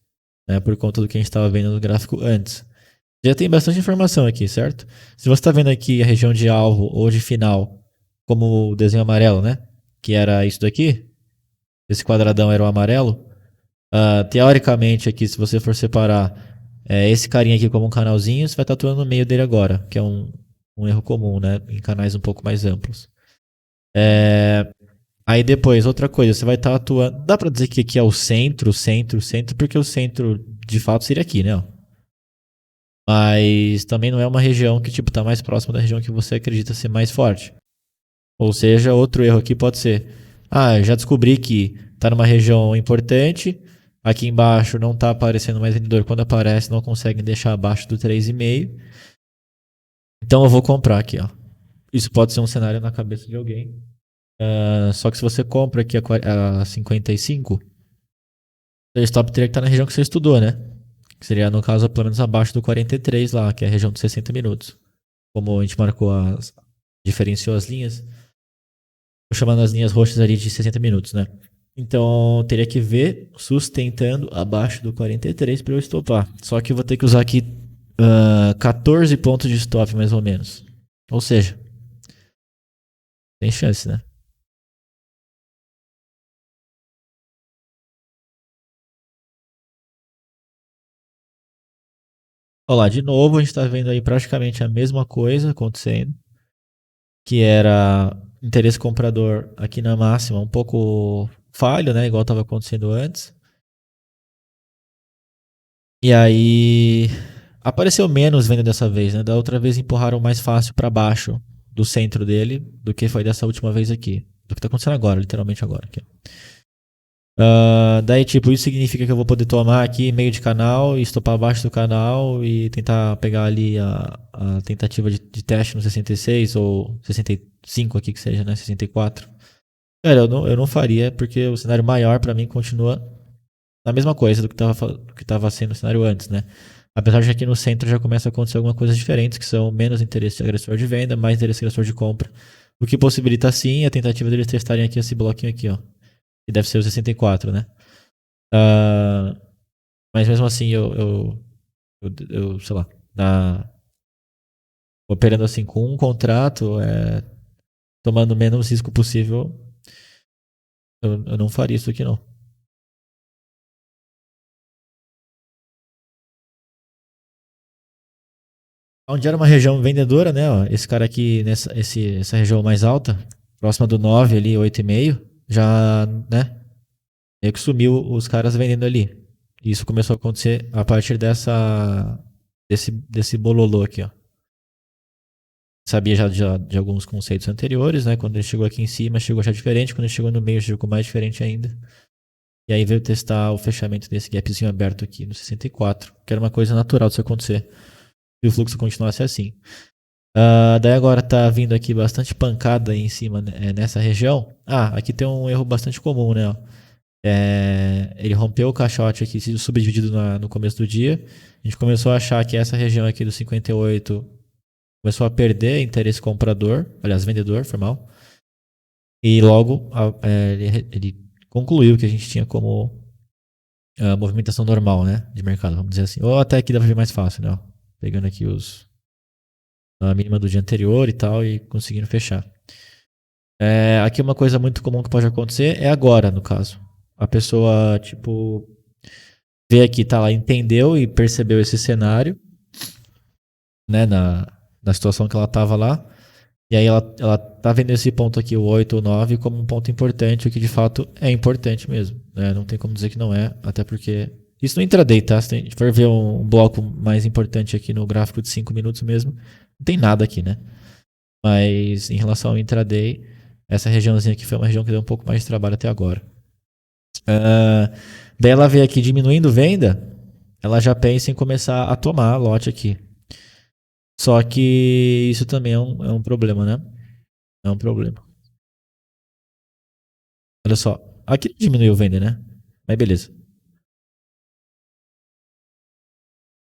Né, por conta do que a gente estava vendo no gráfico antes. Já tem bastante informação aqui, certo? Se você está vendo aqui a região de alvo ou de final, como o desenho amarelo, né? Que era isso daqui, esse quadradão era o amarelo. Teoricamente aqui, se você for separar esse carinha aqui como um canalzinho, você vai estar atuando no meio dele agora, que é um erro comum, né? Em canais um pouco mais amplos. Aí depois, outra coisa, você vai estar atuando. Dá pra dizer que aqui é o centro, porque o centro de fato seria aqui, né? Mas também não é uma região que tipo tá mais próxima da região que você acredita ser mais forte. Ou seja, outro erro aqui pode ser: já descobri que tá numa região importante, aqui embaixo não tá aparecendo mais vendedor, quando aparece não conseguem deixar abaixo do 3,5. Então eu vou comprar aqui, ó. Isso pode ser um cenário na cabeça de alguém. Só que se você compra aqui a 55, o stop teria que estar na região que você estudou, né? Que seria, no caso, pelo menos abaixo do 43 lá, que é a região de 60 minutos. como a gente marcou diferenciou as linhas, tô chamando as linhas roxas ali de 60 minutos, né? Então teria que ver sustentando abaixo do 43 para eu estopar. Só que eu vou ter que usar aqui 14 pontos de stop mais ou menos. Ou seja, tem chance, né? Olha lá, de novo a gente está vendo aí praticamente a mesma coisa acontecendo, que era interesse comprador aqui na máxima um pouco falho, né? Igual estava acontecendo antes. E aí apareceu menos venda dessa vez, né? Da outra vez empurraram mais fácil para baixo do centro dele do que foi dessa última vez aqui. Do que tá acontecendo agora, literalmente agora. Aqui. Daí, tipo, isso significa que eu vou poder tomar aqui meio de canal e estopar abaixo do canal e tentar pegar ali a tentativa de teste no 66 ou 65 aqui que seja, né? 64. Cara, eu não faria porque o cenário maior para mim continua a mesma coisa do que tava sendo o cenário antes, né? Apesar de aqui no centro já começa a acontecer algumas coisas diferentes, que são menos interesse de agressor de venda, mais interesse de agressor de compra. O que possibilita sim a tentativa deles testarem aqui esse bloquinho aqui, ó. Que deve ser o 64, né? Uh, mas mesmo assim, eu sei lá, operando assim com um contrato, tomando o menos risco possível, eu não faria isso aqui não. Onde era uma região vendedora, né? Ó, esse cara aqui, essa região mais alta, próxima do 9 ali, 8,5, já, né? Meio que sumiu os caras vendendo ali. E isso começou a acontecer a partir desse bololô aqui, ó. Sabia já de alguns conceitos anteriores, né? Quando ele chegou aqui em cima, chegou já diferente. Quando ele chegou no meio, chegou mais diferente ainda. E aí veio testar o fechamento desse gapzinho aberto aqui no 64, que era uma coisa natural de isso acontecer. E o fluxo continuasse assim. Daí agora tá vindo aqui bastante pancada aí em cima nessa região. Aqui tem um erro bastante comum, né? Ele rompeu o caixote aqui, subdividido no começo do dia. A gente começou a achar que essa região aqui do 58 começou a perder interesse comprador, aliás, vendedor, foi mal. E logo ele concluiu que a gente tinha como movimentação normal, né? De mercado, vamos dizer assim. Ou até aqui dá pra ver mais fácil, né? Pegando aqui a mínima do dia anterior e tal e conseguindo fechar. Aqui uma coisa muito comum que pode acontecer é agora, no caso. A pessoa, tipo, vê aqui, tá lá, entendeu e percebeu esse cenário, né, na situação que ela tava lá. E aí ela tá vendo esse ponto aqui, o 8 ou 9, como um ponto importante, o que de fato é importante mesmo. Né? Não tem como dizer que não é, até porque... Isso no intraday, tá? Se a gente for ver um bloco mais importante aqui no gráfico de 5 minutos mesmo, não tem nada aqui, né? Mas em relação ao intraday, essa regiãozinha aqui foi uma região que deu um pouco mais de trabalho até agora. Daí ela vê aqui diminuindo venda, ela já pensa em começar a tomar lote aqui. Só que isso também é um problema, né? É um problema. Olha só, aqui diminuiu venda, né? Mas beleza.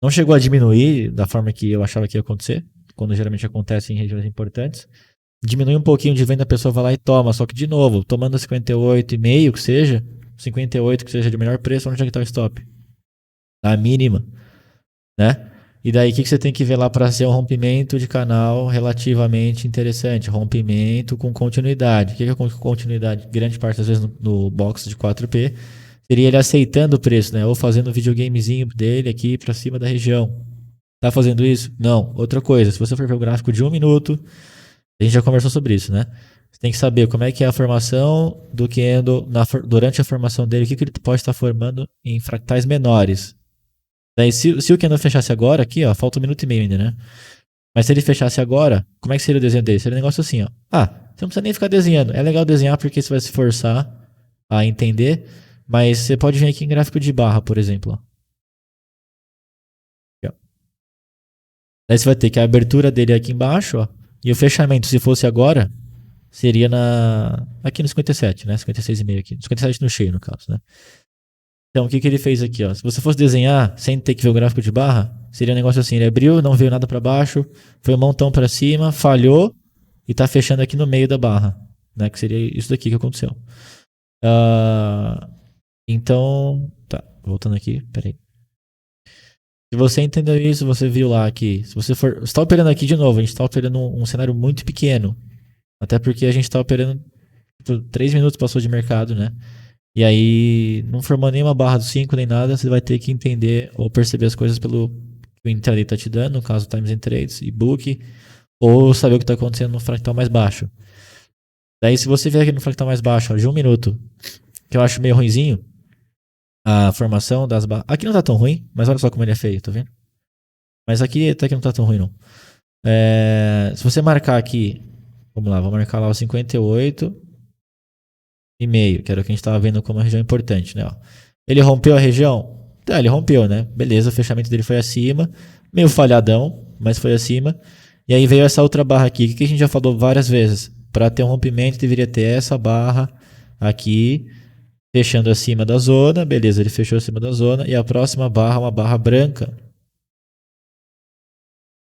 Não chegou a diminuir da forma que eu achava que ia acontecer, quando geralmente acontece em regiões importantes. Diminui um pouquinho de venda, a pessoa vai lá e toma. Só que, de novo, tomando 58,5 que seja, 58 que seja de melhor preço, onde é que está o stop? A mínima, né? E daí, o que você tem que ver lá para ser um rompimento de canal relativamente interessante? Rompimento com continuidade. O que é continuidade? Grande parte das vezes no box de 4P seria ele aceitando o preço, né? Ou fazendo um videogamezinho dele aqui para cima da região. Tá fazendo isso? Não. Outra coisa, se você for ver o gráfico de 1 minuto, a gente já conversou sobre isso, né? Você tem que saber como é que é a formação do candle durante a formação dele, o que ele pode estar formando em fractais menores. Daí, se o candle fechasse agora, aqui, ó, falta 1 minuto e meio ainda, né? Mas se ele fechasse agora, como é que seria o desenho dele? Seria um negócio assim, ó. Você não precisa nem ficar desenhando. É legal desenhar porque você vai se forçar a entender, mas você pode vir aqui em gráfico de barra, por exemplo. Ó. Aqui, ó. Daí você vai ter que a abertura dele é aqui embaixo, ó. E o fechamento, se fosse agora, seria aqui no 57, né? 56,5 aqui. 57 no cheio, no caso, né? Então, o que ele fez aqui, ó? Se você fosse desenhar sem ter que ver o gráfico de barra, Seria um negócio assim, ele abriu, não veio nada para baixo, foi um montão para cima, falhou e tá fechando aqui no meio da barra, né? Que seria isso daqui que aconteceu. Então, tá, voltando aqui, peraí. Se você entendeu isso, você viu lá que, se você for, você tá operando aqui de novo, a gente tá operando um cenário muito pequeno, até porque a gente tá operando por 3 minutos passou de mercado, né? E aí, não formou nenhuma barra do 5 nem nada, você vai ter que entender ou perceber as coisas pelo que o intraday tá te dando, no caso Times and Trades e Book, ou saber o que tá acontecendo no fractal mais baixo. Daí, se você vier aqui no fractal mais baixo, ó, de 1 minuto, que eu acho meio ruinzinho, a formação das barras. Aqui não tá tão ruim, mas olha só como ele é feio, tá vendo? Mas aqui até que não tá tão ruim, não. Se você marcar aqui, vamos lá, vou marcar lá o 58,5, que era o que a gente estava vendo como uma região importante, né? Ó. Ele rompeu a região? Tá, ele rompeu, né? Beleza, o fechamento dele foi acima, meio falhadão, mas foi acima. E aí veio essa outra barra aqui, que a gente já falou várias vezes. Para ter um rompimento, deveria ter essa barra aqui, fechando acima da zona. Beleza, ele fechou acima da zona. E a próxima barra, uma barra branca.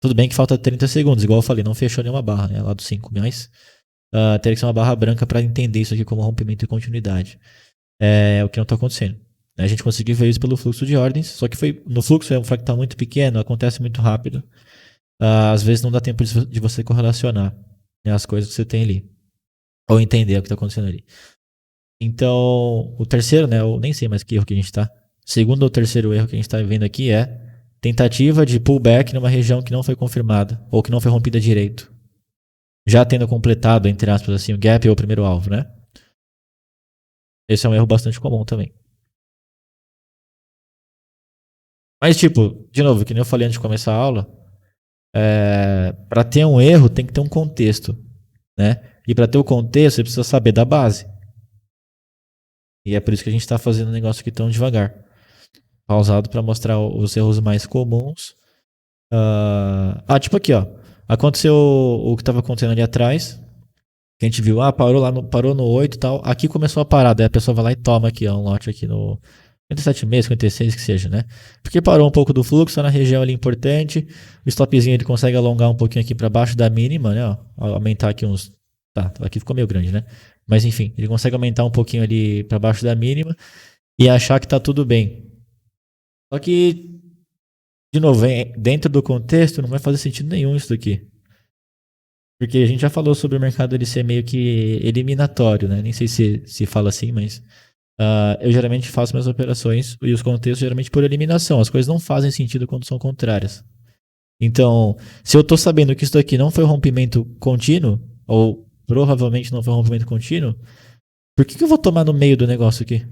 Tudo bem que falta 30 segundos, igual eu falei, não fechou nenhuma barra, né? Lá do 5, mas teria que ser uma barra branca para entender isso aqui como rompimento e continuidade. É o que não está acontecendo. A gente conseguiu ver isso pelo fluxo de ordens, só que foi no fluxo é um fractal muito pequeno, acontece muito rápido. Às vezes não dá tempo de você correlacionar, né, as coisas que você tem ali, ou entender o que está acontecendo ali. Então, o terceiro, né, eu nem sei mais que erro que a gente está. Segundo ou terceiro erro que a gente está vendo aqui é tentativa de pullback numa região que não foi confirmada ou que não foi rompida direito. Já tendo completado, entre aspas, assim, o gap ou o primeiro alvo, né? Esse é um erro bastante comum também. Mas, tipo, de novo, que nem eu falei antes de começar a aula, para ter um erro tem que ter um contexto, né? E para ter o contexto, você precisa saber da base. E é por isso que a gente está fazendo o negócio aqui tão devagar. Pausado para mostrar os erros mais comuns. Tipo aqui, ó. Aconteceu o que estava acontecendo ali atrás. Que a gente viu, parou no 8 e tal. Aqui começou a parar, daí a pessoa vai lá e toma aqui, ó, um lote aqui no 57,5, 56, que seja, né? Porque parou um pouco do fluxo, tá na região ali importante. O stopzinho ele consegue alongar um pouquinho aqui para baixo da mínima, né? Ó, aumentar aqui uns. Tá, aqui ficou meio grande, né? Mas enfim, ele consegue aumentar um pouquinho ali para baixo da mínima e achar que tá tudo bem. Só que, de novo, dentro do contexto, não vai fazer sentido nenhum isso daqui. Porque a gente já falou sobre o mercado ele ser meio que eliminatório, né? Nem sei se fala assim, mas eu geralmente faço minhas operações e os contextos geralmente por eliminação. As coisas não fazem sentido quando são contrárias. Então, se eu estou sabendo que isso daqui não foi um rompimento contínuo, ou provavelmente não foi um rompimento contínuo, por que eu vou tomar no meio do negócio aqui?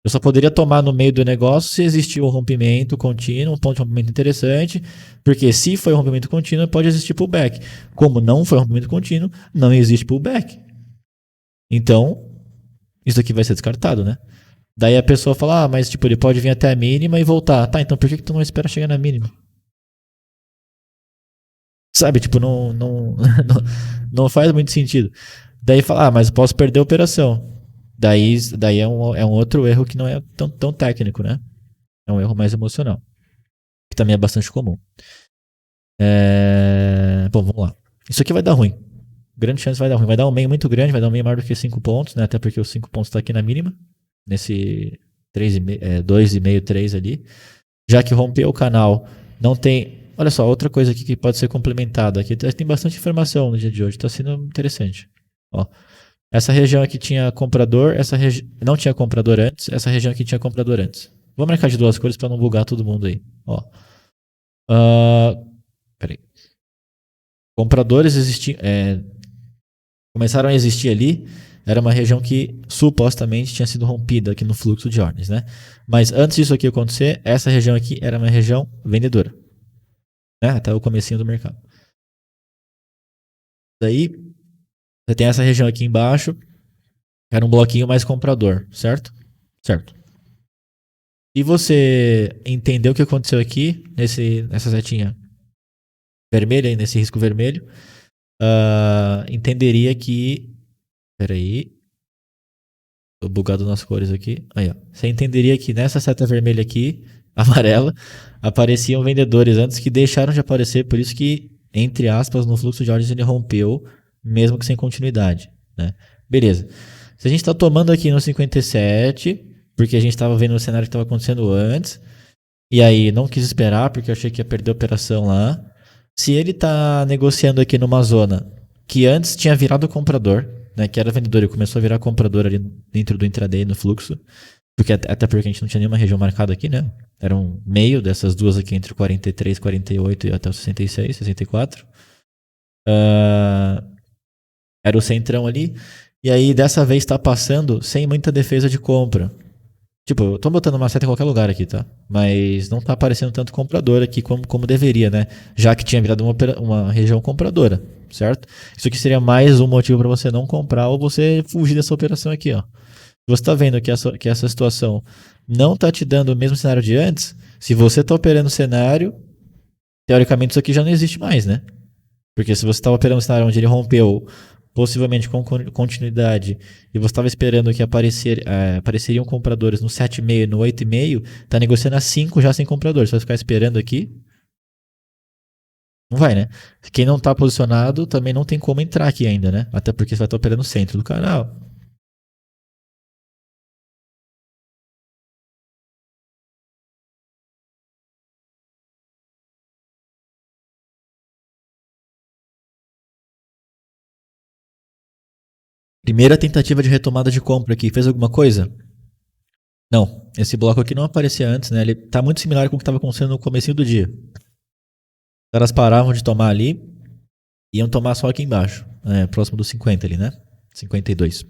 Eu só poderia tomar no meio do negócio se existiu um rompimento contínuo, um ponto de rompimento interessante, porque se foi um rompimento contínuo, pode existir pullback. Como não foi um rompimento contínuo, não existe pullback. Então, isso aqui vai ser descartado, né? Daí a pessoa fala, mas tipo, ele pode vir até a mínima e voltar. Tá, então por que tu não espera chegar na mínima? Sabe, tipo, não faz muito sentido. Daí fala, mas eu posso perder a operação. Daí é um outro erro que não é tão técnico, né? É um erro mais emocional, que também é bastante comum. Bom, vamos lá. Isso aqui vai dar ruim. Grande chance vai dar ruim. Vai dar um meio muito grande, vai dar um meio maior do que 5 pontos, né? Até porque os 5 pontos está aqui na mínima. Nesse 2,5, 3 ali. Já que rompeu o canal, não tem. Olha só, outra coisa aqui que pode ser complementada. Aqui tem bastante informação no dia de hoje. Está sendo interessante. Ó, essa região aqui tinha comprador, não tinha comprador antes, essa região aqui tinha comprador antes. Vou marcar de duas cores para não bugar todo mundo aí. Ó. Peraí. Compradores começaram a existir ali. Era uma região que supostamente tinha sido rompida aqui no fluxo de ordens, né? Mas antes disso aqui acontecer, essa região aqui era uma região vendedora, né? Até o comecinho do mercado. Daí, você tem essa região aqui embaixo, que era um bloquinho mais comprador, certo? Certo. E você entendeu o que aconteceu aqui, nessa setinha vermelha, aí, nesse risco vermelho, entenderia que... Peraí. Tô bugado nas cores aqui. Aí, ó. Você entenderia que nessa seta vermelha aqui, amarela, apareciam vendedores antes que deixaram de aparecer, por isso que, entre aspas, no fluxo de ordens ele rompeu, mesmo que sem continuidade, né? Beleza. Se a gente está tomando aqui no 57, porque a gente estava vendo o cenário que estava acontecendo antes, e aí não quis esperar, porque eu achei que ia perder a operação lá. Se ele está negociando aqui numa zona que antes tinha virado comprador, né, que era vendedor e começou a virar comprador ali dentro do intraday no fluxo, porque até porque a gente não tinha nenhuma região marcada aqui, né? Era um meio dessas duas aqui entre 43, 48 e até o 66, 64. Era o centrão ali. E aí dessa vez está passando sem muita defesa de compra. Tipo, eu tô botando uma seta em qualquer lugar aqui, tá? Mas não tá aparecendo tanto comprador aqui como deveria, né? Já que tinha virado uma região compradora, certo? Isso aqui seria mais um motivo para você não comprar ou você fugir dessa operação aqui, ó. Você tá vendo que essa situação não tá te dando o mesmo cenário de antes, se você tá operando o cenário, teoricamente isso aqui já não existe mais, né? Porque se você estava operando um cenário onde ele rompeu, possivelmente com continuidade, e você estava esperando que apareceriam compradores no 7,5 no 8,5, tá negociando a 5 já sem compradores. Você vai ficar esperando aqui? Não vai, né? Quem não está posicionado também não tem como entrar aqui ainda, né? Até porque você vai estar operando no centro do canal. Primeira tentativa de retomada de compra aqui. Fez alguma coisa? Não. Esse bloco aqui não aparecia antes, né? Ele tá muito similar com o que estava acontecendo no começo do dia. Os caras paravam de tomar ali, iam tomar só aqui embaixo, próximo dos 50 ali, né? 52.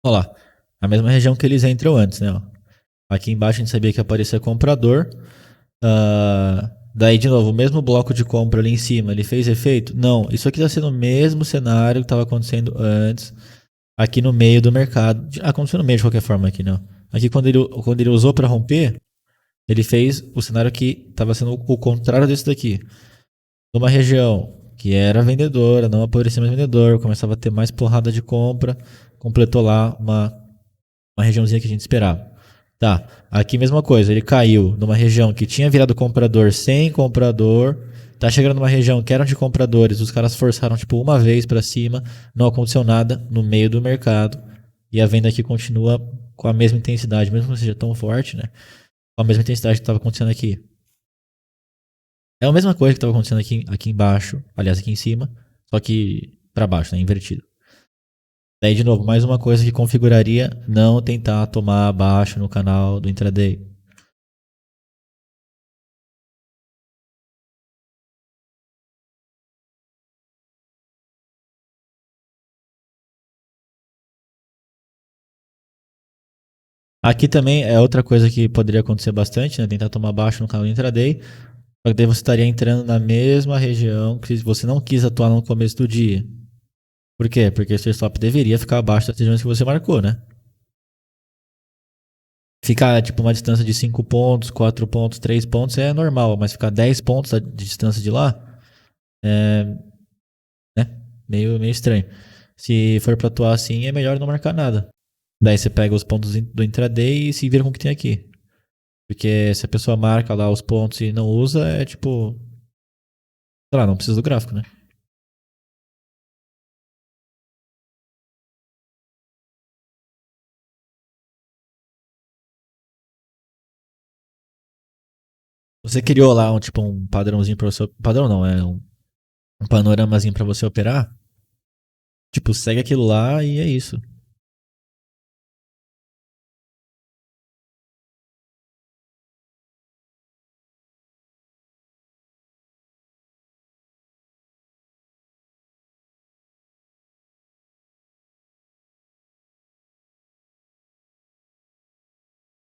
Olha lá, a mesma região que eles entram antes, né? Ó. Aqui embaixo a gente sabia que aparecia comprador. Daí, de novo, o mesmo bloco de compra ali em cima, ele fez efeito? Não, isso aqui está sendo o mesmo cenário que estava acontecendo antes, aqui no meio do mercado. Aconteceu no meio de qualquer forma aqui, não. Aqui quando ele usou para romper, ele fez o cenário que estava sendo o contrário desse daqui. Numa região que era vendedora, não aparecia mais vendedor, começava a ter mais porrada de compra, completou lá uma regiãozinha que a gente esperava. Tá, aqui mesma coisa, ele caiu numa região que tinha virado comprador sem comprador, tá chegando numa região que eram de compradores, os caras forçaram tipo uma vez para cima, não aconteceu nada no meio do mercado e a venda aqui continua com a mesma intensidade, mesmo que não seja tão forte, né? Com a mesma intensidade que estava acontecendo aqui. É a mesma coisa que estava acontecendo aqui embaixo, aliás, aqui em cima, só que para baixo, né? Invertido. Daí, de novo, mais uma coisa que configuraria não tentar tomar abaixo no canal do intraday. Aqui também é outra coisa que poderia acontecer bastante, né? Tentar tomar abaixo no canal do intraday. Só que daí você estaria entrando na mesma região que você não quis atuar no começo do dia. Por quê? Porque o seu stop deveria ficar abaixo das regiões que você marcou, né? Ficar tipo uma distância de 5 pontos, 4 pontos, 3 pontos é normal, mas ficar 10 pontos de distância de lá é, né? Meio estranho. Se for pra atuar assim, é melhor não marcar nada. Daí você pega os pontos do intraday e se vira com o que tem aqui. Porque se a pessoa marca lá os pontos e não usa, é tipo. Sei lá, não precisa do gráfico, né? Você criou lá tipo um padrãozinho pra você. Padrão não, é um panoramazinho pra você operar. Tipo, segue aquilo lá e é isso.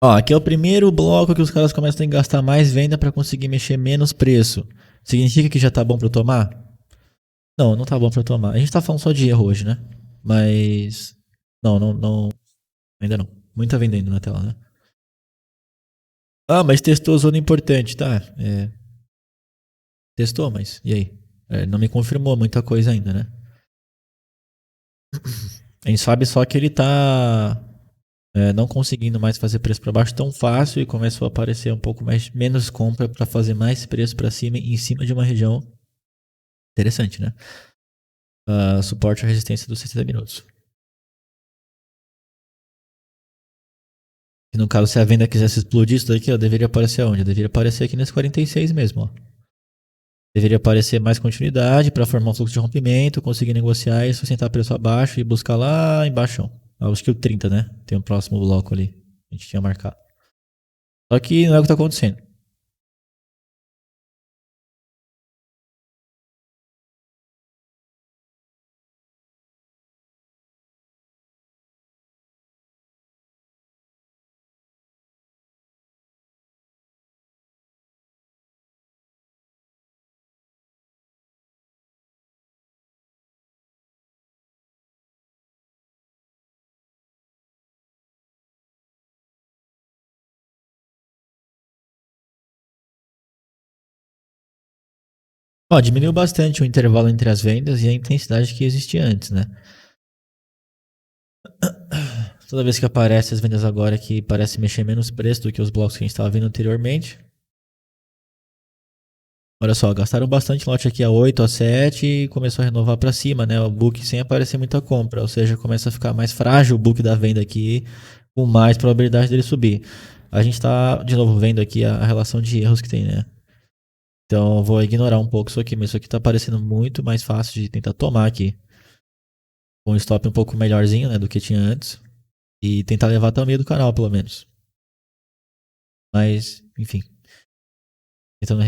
Ó, aqui é o primeiro bloco que os caras começam a gastar mais venda para conseguir mexer menos preço. Significa que já tá bom para tomar? Não, não tá bom para tomar. A gente tá falando só de erro hoje, né? Mas não, não, não, ainda não. Muita vendendo na tela, né? Ah, mas testou zona importante, tá? Testou, mas e aí? Não me confirmou muita coisa ainda, né? A gente sabe só que ele tá não conseguindo mais fazer preço para baixo tão fácil e começou a aparecer um pouco mais menos compra para fazer mais preço para cima em cima de uma região interessante, né? Suporte à resistência dos 60 minutos. E no caso, se a venda quisesse explodir isso daqui, ó, deveria aparecer aonde? Deveria aparecer aqui nesse 46 mesmo, ó. Deveria aparecer mais continuidade para formar um fluxo de rompimento, conseguir negociar e sustentar preço abaixo e buscar lá embaixo. Acho que o 30, né? Tem um próximo bloco ali. A gente tinha marcado. Só que não é o que está acontecendo. Ó, diminuiu bastante o intervalo entre as vendas e a intensidade que existia antes, né? Toda vez que aparece as vendas agora que parece mexer menos preço do que os blocos que a gente estava vendo anteriormente. Olha só, gastaram bastante lote aqui a 8, a 7 e começou a renovar para cima, né? O book sem aparecer muita compra, ou seja, começa a ficar mais frágil o book da venda aqui, com mais probabilidade dele subir. A gente está, de novo, vendo aqui a relação de erros que tem, né? Então eu vou ignorar um pouco isso aqui, mas isso aqui está parecendo muito mais fácil de tentar tomar aqui. Com um stop um pouco melhorzinho, né, do que tinha antes. E tentar levar até o meio do canal, pelo menos. Mas, enfim. Tentando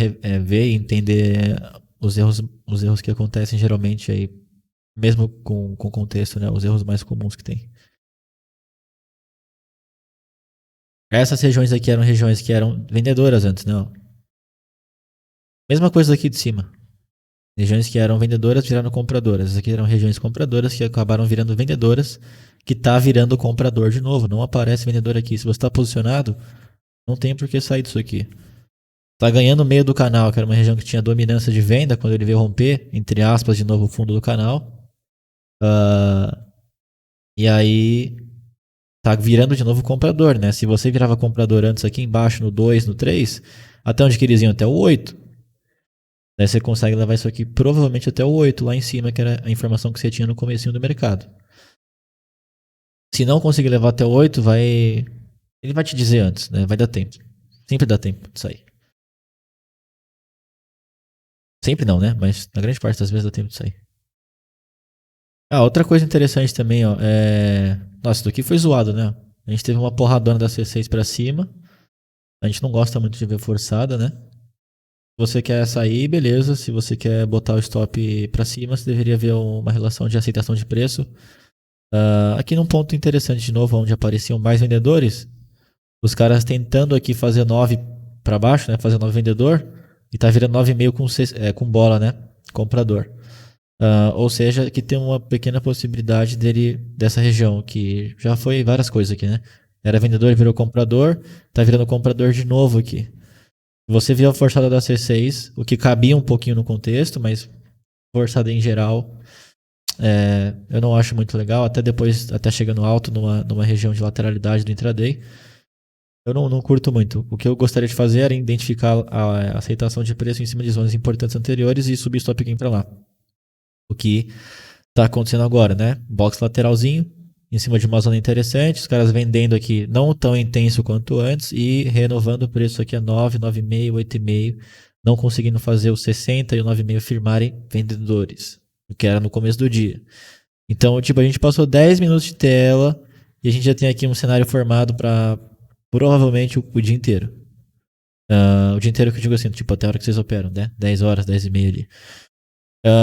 ver e entender os erros que acontecem geralmente aí, mesmo com contexto, né? Os erros mais comuns que tem. Essas regiões aqui eram regiões que eram vendedoras antes, não. Mesma coisa aqui de cima. Regiões que eram vendedoras viraram compradoras. Essas aqui eram regiões compradoras que acabaram virando vendedoras, que tá virando comprador de novo. Não aparece vendedor aqui. Se você está posicionado, não tem por que sair disso aqui. Tá ganhando o meio do canal, que era uma região que tinha dominância de venda, quando ele veio romper, entre aspas, de novo o fundo do canal. E aí tá virando de novo comprador, né? Se você virava comprador antes aqui embaixo, no 2, no 3, até onde que eles iam? Até o 8. Daí você consegue levar isso aqui provavelmente até o 8 lá em cima, que era a informação que você tinha no comecinho do mercado. Se não conseguir levar até o 8, vai. Ele vai te dizer antes, né? Vai dar tempo. Sempre dá tempo de sair. Sempre não, né? Mas na grande parte das vezes dá tempo de sair. Outra coisa interessante também, ó, Nossa, isso daqui foi zoado, né? A gente teve uma porradona da C6 pra cima. A gente não gosta muito de ver forçada, né? Se você quer sair, beleza. Se você quer botar o stop pra cima, você deveria ver uma relação de aceitação de preço. Aqui num ponto interessante de novo, onde apareciam mais vendedores, os caras tentando aqui fazer 9 para baixo, né? Fazer 9 vendedor, e tá virando 9,5 com bola, né? Comprador. Ou seja, que tem uma pequena possibilidade dessa região, que já foi várias coisas aqui, né? Era vendedor e virou comprador, tá virando comprador de novo aqui. Você viu a forçada da C6, o que cabia um pouquinho no contexto, mas forçada em geral, eu não acho muito legal. Até depois, até chegando alto numa região de lateralidade do intraday, eu não curto muito. O que eu gostaria de fazer era identificar a aceitação de preço em cima de zonas importantes anteriores e subir stop gain para lá. O que tá acontecendo agora, né? Box lateralzinho, em cima de uma zona interessante, os caras vendendo aqui não tão intenso quanto antes e renovando o preço aqui a 9, 9,5, 8,5, não conseguindo fazer os 60 e o 9,5 firmarem vendedores, o que era no começo do dia. Então, tipo, a gente passou 10 minutos de tela e a gente já tem aqui um cenário formado para provavelmente o dia inteiro. O dia inteiro que eu digo assim, tipo, até a hora que vocês operam, né? 10 horas, 10 e meia ali.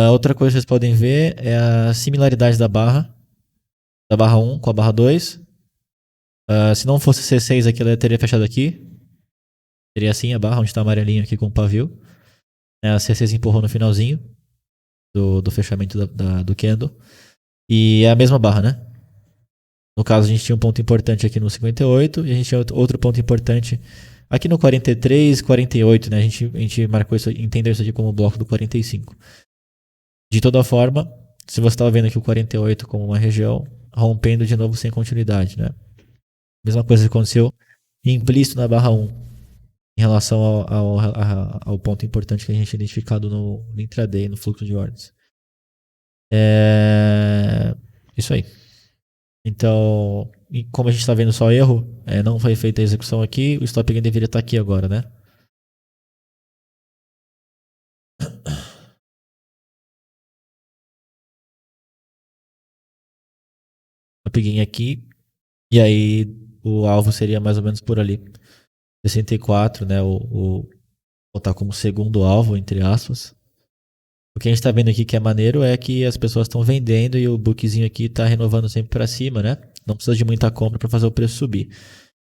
Outra coisa que vocês podem ver é a similaridade da barra 1 com a barra 2. Se não fosse C6 aqui, ela teria fechado aqui. Seria assim a barra, onde está amarelinho aqui com o pavio. A C6 empurrou no finalzinho do fechamento do candle. E é a mesma barra, né? No caso, a gente tinha um ponto importante aqui no 58 e a gente tinha outro ponto importante aqui no 43, 48, né? A gente marcou isso, entendeu isso aqui como o bloco do 45. De toda forma, se você estava vendo aqui o 48 como uma região, rompendo de novo sem continuidade, né? Mesma coisa que aconteceu implícito na barra 1, em relação ao ponto importante que a gente tinha identificado no intraday, no fluxo de ordens. Isso aí. Então, como a gente está vendo só erro, não foi feita a execução aqui, o stop gain deveria estar aqui agora, né? Stop gain aqui, e aí o alvo seria mais ou menos por ali. 64, né? Vou botar como segundo alvo, entre aspas. O que a gente está vendo aqui que é maneiro é que as pessoas estão vendendo e o bookzinho aqui está renovando sempre para cima, né? Não precisa de muita compra para fazer o preço subir.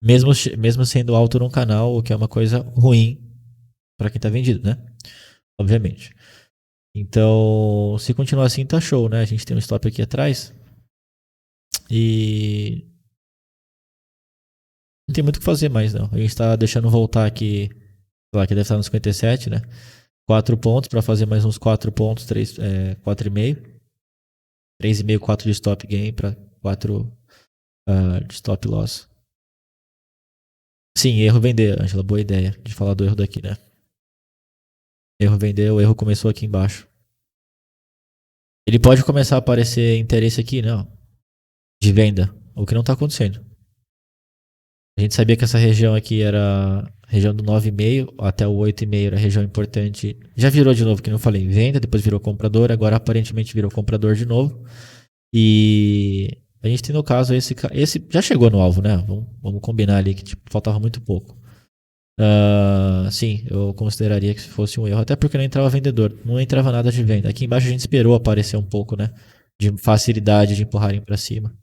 Mesmo sendo alto num canal, o que é uma coisa ruim para quem está vendido, né? Obviamente. Então, se continuar assim, tá show, né? A gente tem um stop aqui atrás. E não tem muito o que fazer mais, não. A gente tá deixando voltar aqui, sei lá, que deve estar no 57, né? 4 pontos para fazer mais uns 4 pontos, 4,5. 3,5, 4 de stop gain para 4 de stop loss. Sim, erro vender, Angela. Boa ideia de falar do erro daqui, né? Erro vender, o erro começou aqui embaixo. Ele pode começar a aparecer interesse aqui, não? De venda, o que não está acontecendo. A gente sabia que essa região aqui era a região do 9,5 até o 8,5 era região importante. Já virou de novo, que eu falei, venda, depois virou comprador, agora aparentemente virou comprador de novo. E a gente tem no caso esse já chegou no alvo, né? Vamos combinar ali que tipo, faltava muito pouco. Sim, eu consideraria que se fosse um erro, até porque não entrava vendedor, não entrava nada de venda. Aqui embaixo a gente esperou aparecer um pouco, né? De facilidade de empurrarem para cima.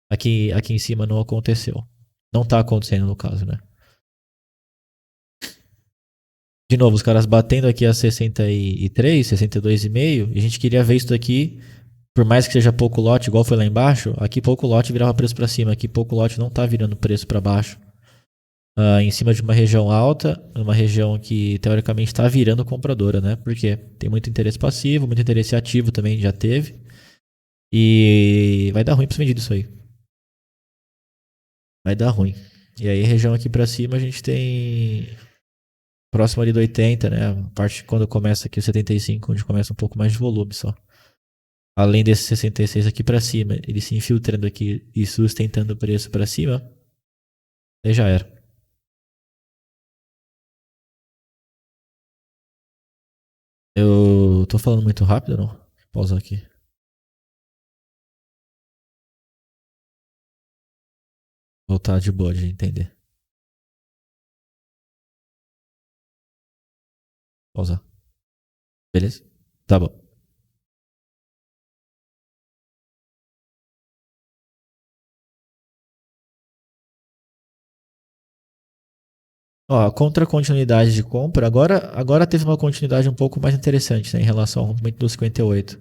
Aqui em cima não aconteceu. Não tá acontecendo no caso, né? De novo, os caras batendo aqui a 63, 62,5, e a gente queria ver isso daqui, por mais que seja pouco lote, igual foi lá embaixo, aqui pouco lote virava preço para cima, aqui pouco lote não tá virando preço para baixo. Em cima de uma região alta, uma região que teoricamente está virando compradora, né? Porque tem muito interesse passivo, muito interesse ativo também já teve. E vai dar ruim para vendido isso aí. Vai dar ruim. E aí, região aqui para cima, a gente tem próximo ali do 80, né? A parte quando começa aqui o 75, onde começa um pouco mais de volume só. Além desse 66 aqui para cima, ele se infiltrando aqui e sustentando o preço para cima, aí já era. Eu tô falando muito rápido ou não? Vou pausar aqui. Voltar de boa de entender. Pausar. Beleza? Tá bom. Ó, contra a continuidade de compra, agora teve uma continuidade um pouco mais interessante, né, em relação ao rompimento do 58.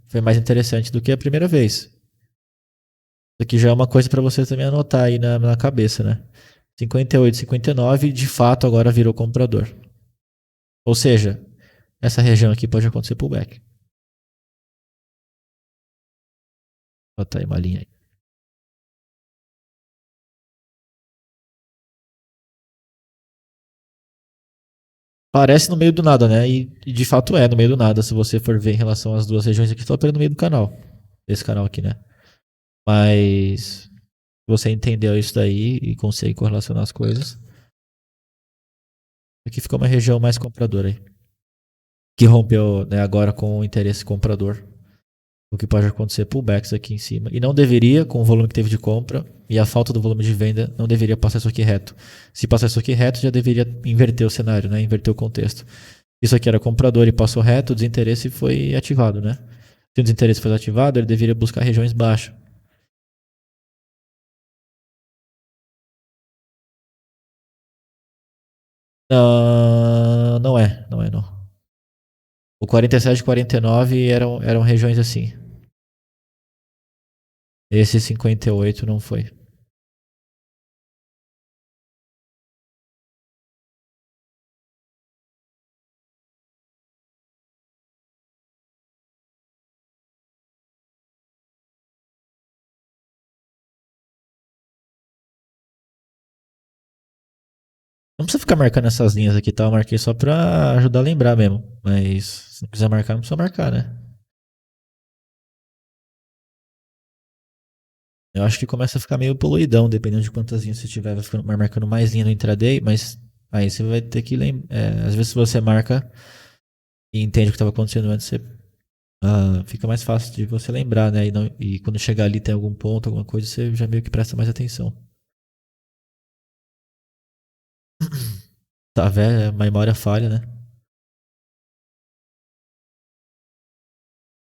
Foi mais interessante do que a primeira vez. Isso aqui já é uma coisa para você também anotar aí na cabeça, né? 58, 59, de fato agora virou comprador. Ou seja, essa região aqui pode acontecer pullback. Vou botar aí uma linha aí. Parece no meio do nada, né? E de fato é no meio do nada, se você for ver em relação às duas regiões aqui, estão no meio do canal. Esse canal aqui, né? Mas você entendeu isso daí e consegue correlacionar as coisas. Aqui ficou uma região mais compradora aí. Que rompeu, né, agora com o interesse comprador. O que pode acontecer pullbacks aqui em cima. E não deveria, com o volume que teve de compra e a falta do volume de venda, não deveria passar isso aqui reto. Se passar isso aqui reto, já deveria inverter o cenário, né? Inverter o contexto. Isso aqui era comprador e passou reto, o desinteresse foi ativado, né? Se o desinteresse foi ativado, ele deveria buscar regiões baixas. Não. O 47 e 49 eram regiões assim. Esse 58 não foi. Não precisa ficar marcando essas linhas aqui, tá? Eu marquei só pra ajudar a lembrar mesmo. Mas se não quiser marcar, não precisa marcar, né? Eu acho que começa a ficar meio poluidão, dependendo de quantas linhas você tiver, vai marcando mais linha no intraday, mas aí você vai ter que lembrar. Às vezes, se você marca e entende o que estava acontecendo antes, fica mais fácil de você lembrar, né? E quando chegar ali tem algum ponto, alguma coisa, você já meio que presta mais atenção. Tá, velho, a memória falha, né?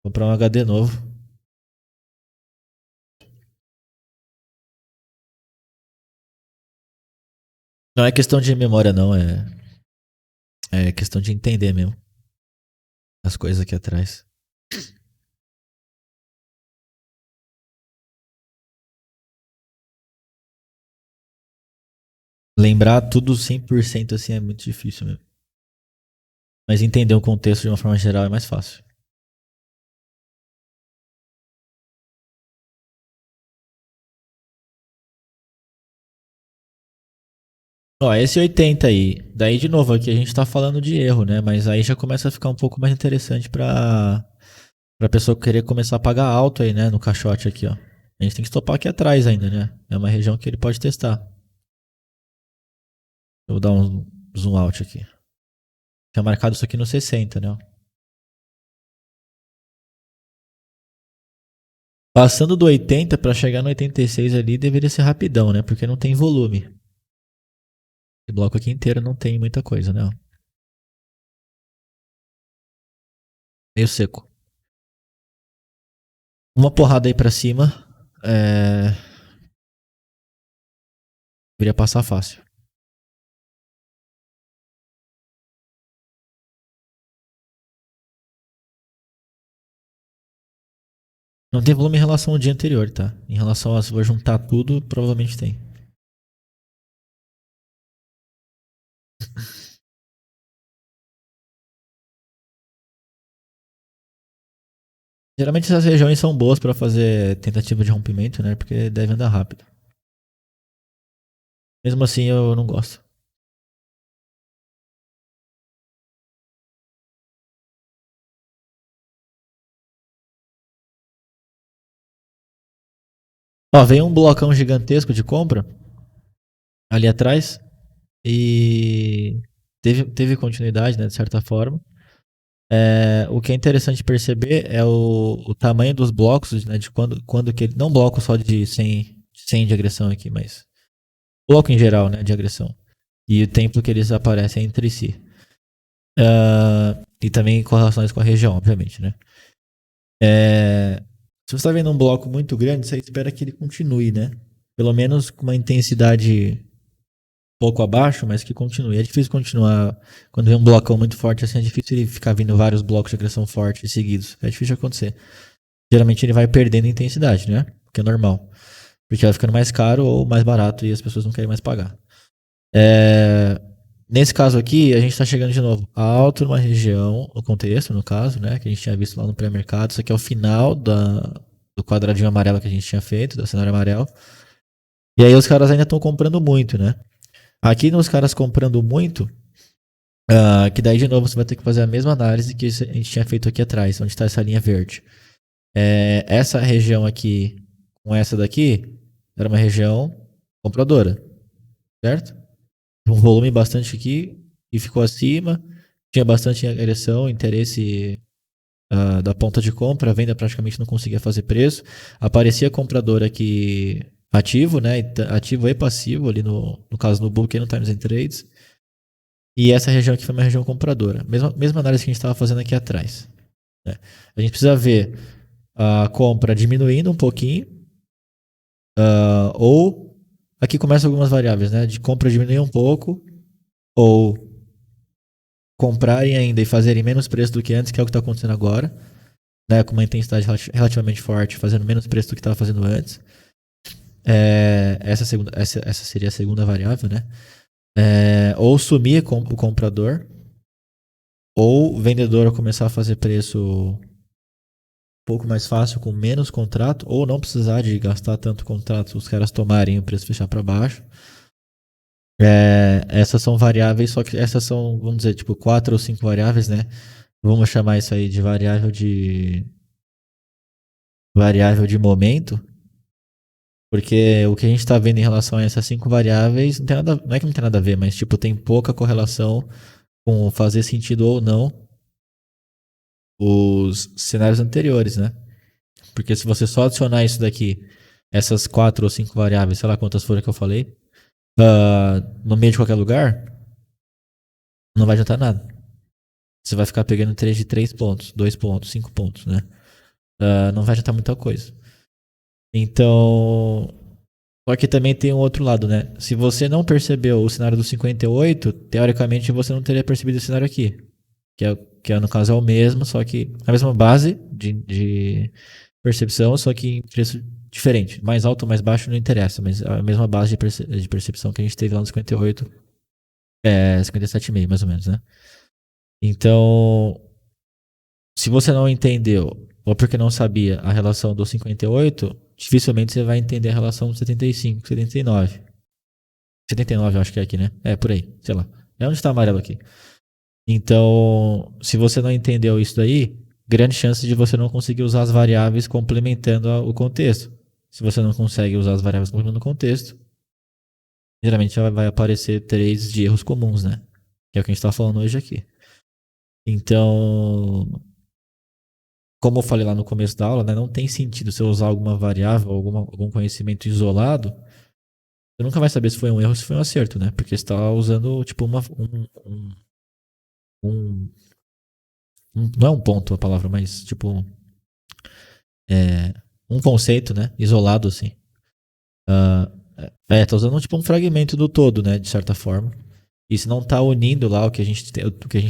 Comprar um HD novo. Não é questão de memória, não, é questão de entender mesmo as coisas aqui atrás. Lembrar tudo 100% assim é muito difícil mesmo. Mas entender o contexto de uma forma geral é mais fácil. Ó, esse 80 aí, daí de novo aqui a gente tá falando de erro, né? Mas aí já começa a ficar um pouco mais interessante pra pessoa querer começar a pagar alto aí, né? No caixote aqui, ó. A gente tem que estopar aqui atrás ainda, né? É uma região que ele pode testar. Eu vou dar um zoom out aqui. Tinha marcado isso aqui no 60, né? Passando do 80 pra chegar no 86 ali deveria ser rapidão, né? Porque não tem volume. Esse bloco aqui inteiro não tem muita coisa, né? Meio seco. Uma porrada aí pra cima. Deveria passar fácil. Não tem volume em relação ao dia anterior, tá? Em relação a se for juntar tudo, provavelmente tem. Geralmente essas regiões são boas pra fazer tentativa de rompimento, né? Porque deve andar rápido. Mesmo assim, eu não gosto. Ó, veio um blocão gigantesco de compra ali atrás e teve continuidade, né? De certa forma. O que é interessante perceber é o tamanho dos blocos, né? De quando que ele. Não bloco só de 100 de agressão aqui, mas bloco em geral, né? De agressão. E o tempo que eles aparecem entre si. E também correlações com a região, obviamente, né? Se você está vendo um bloco muito grande, você espera que ele continue, né? Pelo menos com uma intensidade pouco abaixo, mas que continue. É difícil continuar. Quando vem um blocão muito forte assim, é difícil ele ficar vindo vários blocos de agressão forte seguidos. É difícil acontecer. Geralmente ele vai perdendo intensidade, né? Que é normal. Porque vai ficando mais caro ou mais barato e as pessoas não querem mais pagar. É, Nesse caso aqui, a gente está chegando de novo alto numa região, no contexto, no caso, né? Que a gente tinha visto lá no pré-mercado. Isso aqui é o final do quadradinho amarelo que a gente tinha feito, da cenário amarelo. E aí os caras ainda estão comprando muito, né? Aqui nos caras comprando muito, que daí de novo você vai ter que fazer a mesma análise que a gente tinha feito aqui atrás, onde está essa linha verde. Essa região aqui com essa daqui era uma região compradora, certo? Um volume bastante aqui e ficou acima, tinha bastante agressão, interesse da ponta de compra, a venda praticamente não conseguia fazer preço. Aparecia comprador aqui ativo, né? Ativo e passivo ali no caso no book e no Times and Trades. E essa região aqui foi uma região compradora. Mesma análise que a gente estava fazendo aqui atrás. Né? A gente precisa ver a compra diminuindo um pouquinho, ou aqui começam algumas variáveis, né? De compra diminuir um pouco ou comprarem ainda e fazerem menos preço do que antes, que é o que está acontecendo agora, né, com uma intensidade relativamente forte, fazendo menos preço do que estava fazendo antes. Essa seria a segunda variável, né? Ou sumir o comprador, ou o vendedor começar a fazer preço um pouco mais fácil, com menos contrato, ou não precisar de gastar tanto contrato, os caras tomarem o preço fechar para baixo. Essas são variáveis, só que essas são, vamos dizer, tipo 4 ou 5 variáveis, né? Vamos chamar isso aí de variável de momento, porque o que a gente está vendo em relação a essas 5 variáveis não tem nada, não é que não tem nada a ver, mas tipo tem pouca correlação com fazer sentido ou não os cenários anteriores, né? Porque se você só adicionar isso daqui, essas 4 ou 5 variáveis, sei lá quantas foram que eu falei, no meio de qualquer lugar, não vai adiantar nada. Você vai ficar pegando 3 de 3 pontos, 2 pontos, 5 pontos, né? Não vai adiantar muita coisa. Então, só que também tem um outro lado, né? Se você não percebeu o cenário do 58, teoricamente você não teria percebido o cenário aqui. Que no caso é o mesmo, só que a mesma base de percepção, só que em preço diferente. Mais alto ou mais baixo não interessa, mas a mesma base de percepção que a gente teve lá no 58, 57,5 mais ou menos, né? Então, se você não entendeu, ou porque não sabia a relação do 58, dificilmente você vai entender a relação do 75, 79. 79 eu acho que é aqui, né? Por aí, sei lá. É onde está amarelo aqui. Então, se você não entendeu isso daí, grande chance de você não conseguir usar as variáveis complementando o contexto. Se você não consegue usar as variáveis complementando o contexto, geralmente vai aparecer 3 de erros comuns, né? Que é o que a gente está falando hoje aqui. Então, como eu falei lá no começo da aula, né, não tem sentido você usar alguma variável, algum conhecimento isolado. Você nunca vai saber se foi um erro ou se foi um acerto, né? Porque você está usando tipo um, não é um ponto a palavra, mas tipo um conceito, né? Isolado assim. Tá usando tipo um fragmento do todo, né? De certa forma. E se não tá unindo lá o que a gente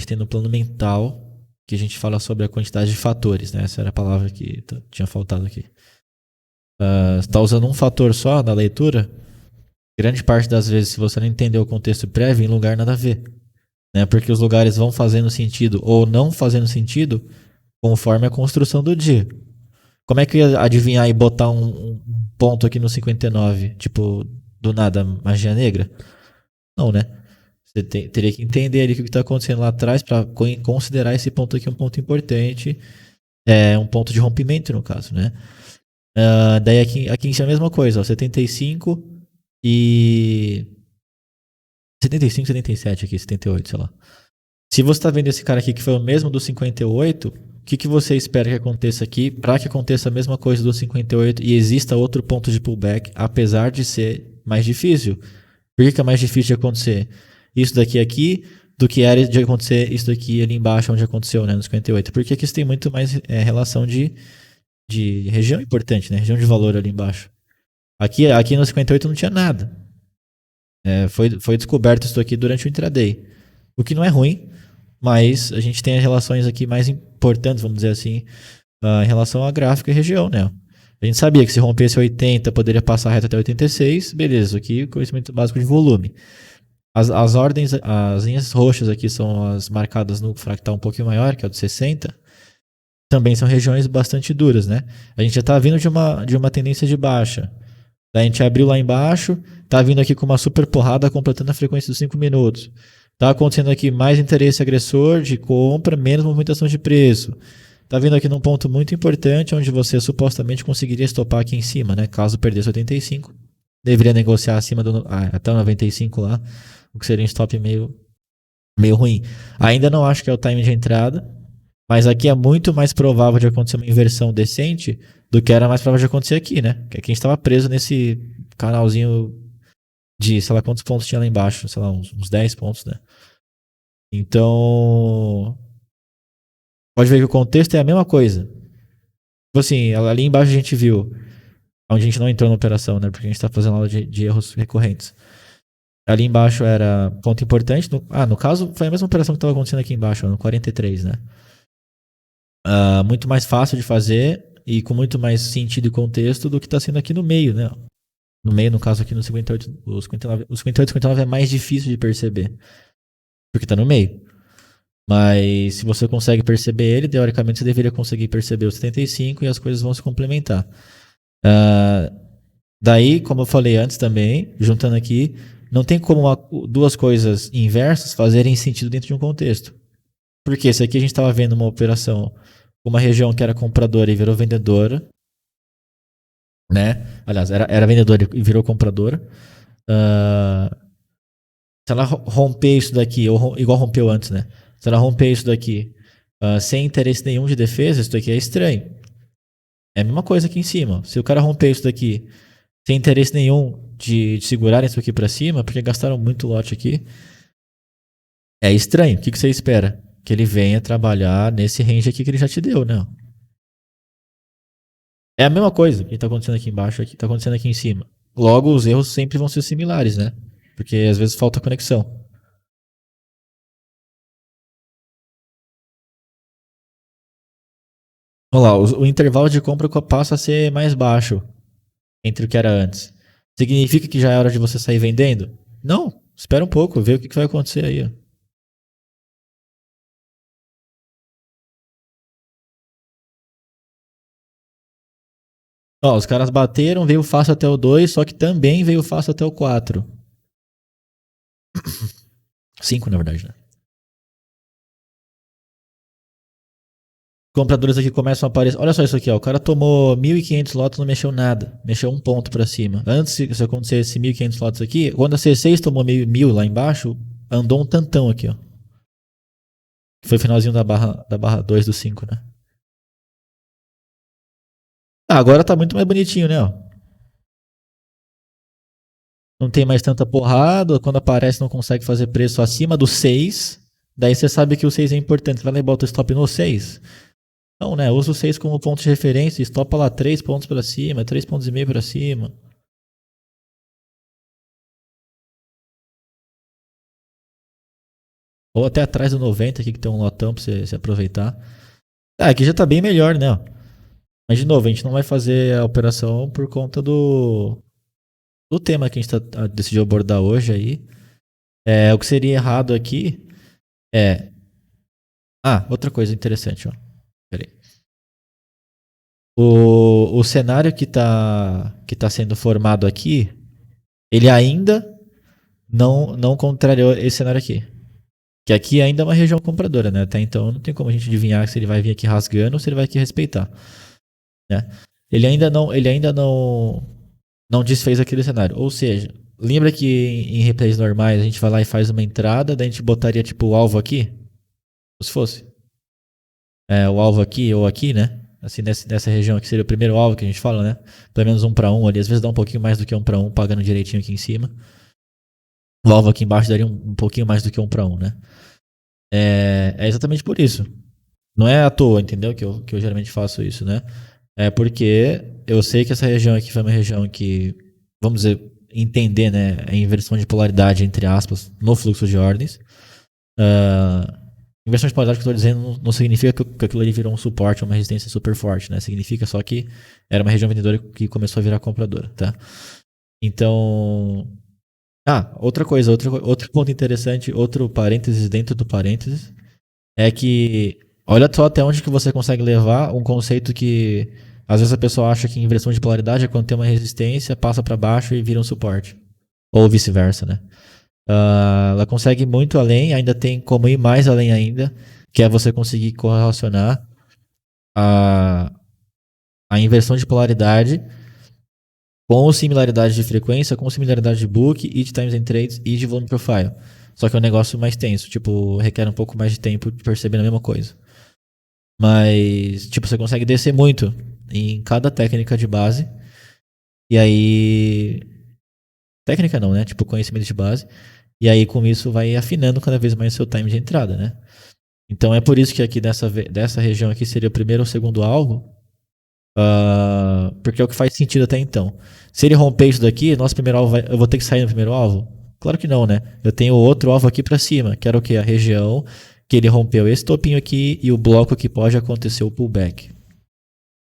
tem no plano mental, que a gente fala sobre a quantidade de fatores, né? Essa era a palavra que tinha faltado aqui. Você tá usando um fator só na leitura, grande parte das vezes, se você não entender o contexto prévio, em lugar nada a ver. Né? Porque os lugares vão fazendo sentido ou não fazendo sentido conforme a construção do dia. Como é que eu ia adivinhar e botar um ponto aqui no 59? Tipo, do nada, magia negra? Não, né? Você teria que entender ali o que está acontecendo lá atrás para considerar esse ponto aqui um ponto importante. Um ponto de rompimento, no caso, né? Daí aqui em cima é a mesma coisa, ó, 75 e 75, 77 aqui, 78, sei lá. Se você está vendo esse cara aqui que foi o mesmo do 58, o que você espera que aconteça aqui para que aconteça a mesma coisa do 58 e exista outro ponto de pullback, apesar de ser mais difícil? Por que é mais difícil de acontecer isso daqui aqui do que era de acontecer isso daqui ali embaixo onde aconteceu, né, no 58? Porque aqui você tem muito mais relação de região importante, né, região de valor ali embaixo. Aqui no 58 não tinha nada. Foi descoberto isso aqui durante o intraday. O que não é ruim, mas a gente tem as relações aqui mais importantes, vamos dizer assim, em relação a gráfico e região, né? A gente sabia que se rompesse 80, poderia passar reto até 86, beleza, aqui conhecimento básico de volume. As ordens, as linhas roxas aqui são as marcadas no fractal um pouquinho maior, que é o de 60. Também são regiões bastante duras, né? A gente já está vindo de uma tendência de baixa. Daí a gente abriu lá embaixo, tá vindo aqui com uma super porrada completando a frequência dos 5 minutos. Tá acontecendo aqui mais interesse agressor de compra, menos movimentação de preço. Tá vindo aqui num ponto muito importante, onde você supostamente conseguiria estopar aqui em cima, né? Caso perdesse 85. Deveria negociar acima até o 95 lá, o que seria um stop meio ruim. Ainda não acho que é o time de entrada, mas aqui é muito mais provável de acontecer uma inversão decente do que era mais provável de acontecer aqui, né? Que aqui a gente estava preso nesse canalzinho de, sei lá quantos pontos tinha lá embaixo, sei lá, uns 10 pontos, né? Então, pode ver que o contexto é a mesma coisa. Tipo assim, ali embaixo a gente viu, onde a gente não entrou na operação, né? Porque a gente está fazendo aula de erros recorrentes. Ali embaixo era ponto importante. No caso, foi a mesma operação que estava acontecendo aqui embaixo, no 43, né? Muito mais fácil de fazer e com muito mais sentido e contexto do que está sendo aqui no meio, né? No meio, no caso aqui no 58, o 58 e 59 é mais difícil de perceber, porque está no meio. Mas se você consegue perceber ele, teoricamente você deveria conseguir perceber o 75 e as coisas vão se complementar. Daí, como eu falei antes também, juntando aqui, não tem como duas coisas inversas fazerem sentido dentro de um contexto. Porque se aqui a gente estava vendo uma operação, uma região que era compradora e virou vendedora, né? Aliás, era vendedora e virou compradora. Uh, se ela romper isso daqui, ou igual rompeu antes, né? Se ela romper isso daqui sem interesse nenhum de defesa, isso daqui é estranho. É a mesma coisa aqui em cima. Se o cara romper isso daqui sem interesse nenhum de segurar isso aqui para cima, porque gastaram muito lote aqui, é estranho. O que você espera? Que ele venha trabalhar nesse range aqui que ele já te deu, né? É a mesma coisa que tá acontecendo aqui embaixo, que tá acontecendo aqui em cima. Logo, os erros sempre vão ser similares, né? Porque às vezes falta conexão. Olha lá, o intervalo de compra passa a ser mais baixo entre o que era antes. Significa que já é hora de você sair vendendo? Não. Espera um pouco, vê o que vai acontecer aí. Ó, os caras bateram, veio fácil até o 2, só que também veio fácil até o 4. 5, na verdade, né? Compradores aqui começam a aparecer. Olha só isso aqui, ó. O cara tomou 1.500 lotes, não mexeu nada. Mexeu um ponto pra cima. Antes, se acontecer esse 1.500 lotes aqui, quando a C6 tomou 1.000 lá embaixo, andou um tantão aqui, ó. Foi o finalzinho da barra 2 do 5, né? Agora tá muito mais bonitinho, né? Ó. Não tem mais tanta porrada. Quando aparece, não consegue fazer preço acima do 6. Daí você sabe que o 6 é importante. Você vai lá e bota o stop no 6. Não, né? Usa o 6 como ponto de referência. Estopa lá 3 pontos pra cima, 3 pontos e meio pra cima. Ou até atrás do 90 aqui que tem um lotão pra você se aproveitar. Aqui já tá bem melhor, né? Mas de novo, a gente não vai fazer a operação por conta do tema que a gente decidiu abordar hoje aí. O que seria errado aqui é. Outra coisa interessante, ó. Peraí. O cenário que tá sendo formado aqui, ele ainda não contrariou esse cenário aqui. Que aqui ainda é uma região compradora, né? Até então não tem como a gente adivinhar se ele vai vir aqui rasgando ou se ele vai aqui respeitar. Né? Ele ainda não desfez aquele cenário. Ou seja, lembra que em replays normais a gente vai lá e faz uma entrada, daí a gente botaria tipo o alvo aqui? Se fosse. O alvo aqui ou aqui, né? Assim, nessa região aqui seria o primeiro alvo que a gente fala, né? Pelo menos 1 para 1 ali. Às vezes dá um pouquinho mais do que 1 para 1, pagando direitinho aqui em cima. O alvo aqui embaixo daria um pouquinho mais do que 1 para 1, né? É exatamente por isso. Não é à toa, entendeu? Que eu geralmente faço isso, né? É porque eu sei que essa região aqui foi uma região que, vamos dizer, entender, né? A inversão de polaridade, entre aspas, no fluxo de ordens. Inversão de polaridade que eu estou dizendo não significa que aquilo ali virou um suporte, uma resistência super forte, né? Significa só que era uma região vendedora que começou a virar compradora, tá? Então. Outra coisa, outro ponto interessante, outro parênteses dentro do parênteses, é que olha só até onde que você consegue levar um conceito que às vezes a pessoa acha que inversão de polaridade é quando tem uma resistência, passa para baixo e vira um suporte. Ou vice-versa, né? Ela consegue ir muito além, ainda tem como ir mais além ainda, que é você conseguir correlacionar a inversão de polaridade com similaridade de frequência, com similaridade de book e de times and trades e de volume profile. Só que é um negócio mais tenso, tipo, requer um pouco mais de tempo de perceber a mesma coisa. Mas, tipo, você consegue descer muito em cada técnica de base. E aí. Técnica não, né? Tipo, conhecimento de base. E aí, com isso, vai afinando cada vez mais o seu time de entrada, né? Então, é por isso que aqui dessa região aqui seria o primeiro ou segundo alvo. Porque é o que faz sentido até então. Se ele romper isso daqui, nosso primeiro alvo eu vou ter que sair no primeiro alvo? Claro que não, né? Eu tenho outro alvo aqui pra cima, que era o quê? A região que ele rompeu esse topinho aqui e o bloco que pode acontecer o pullback.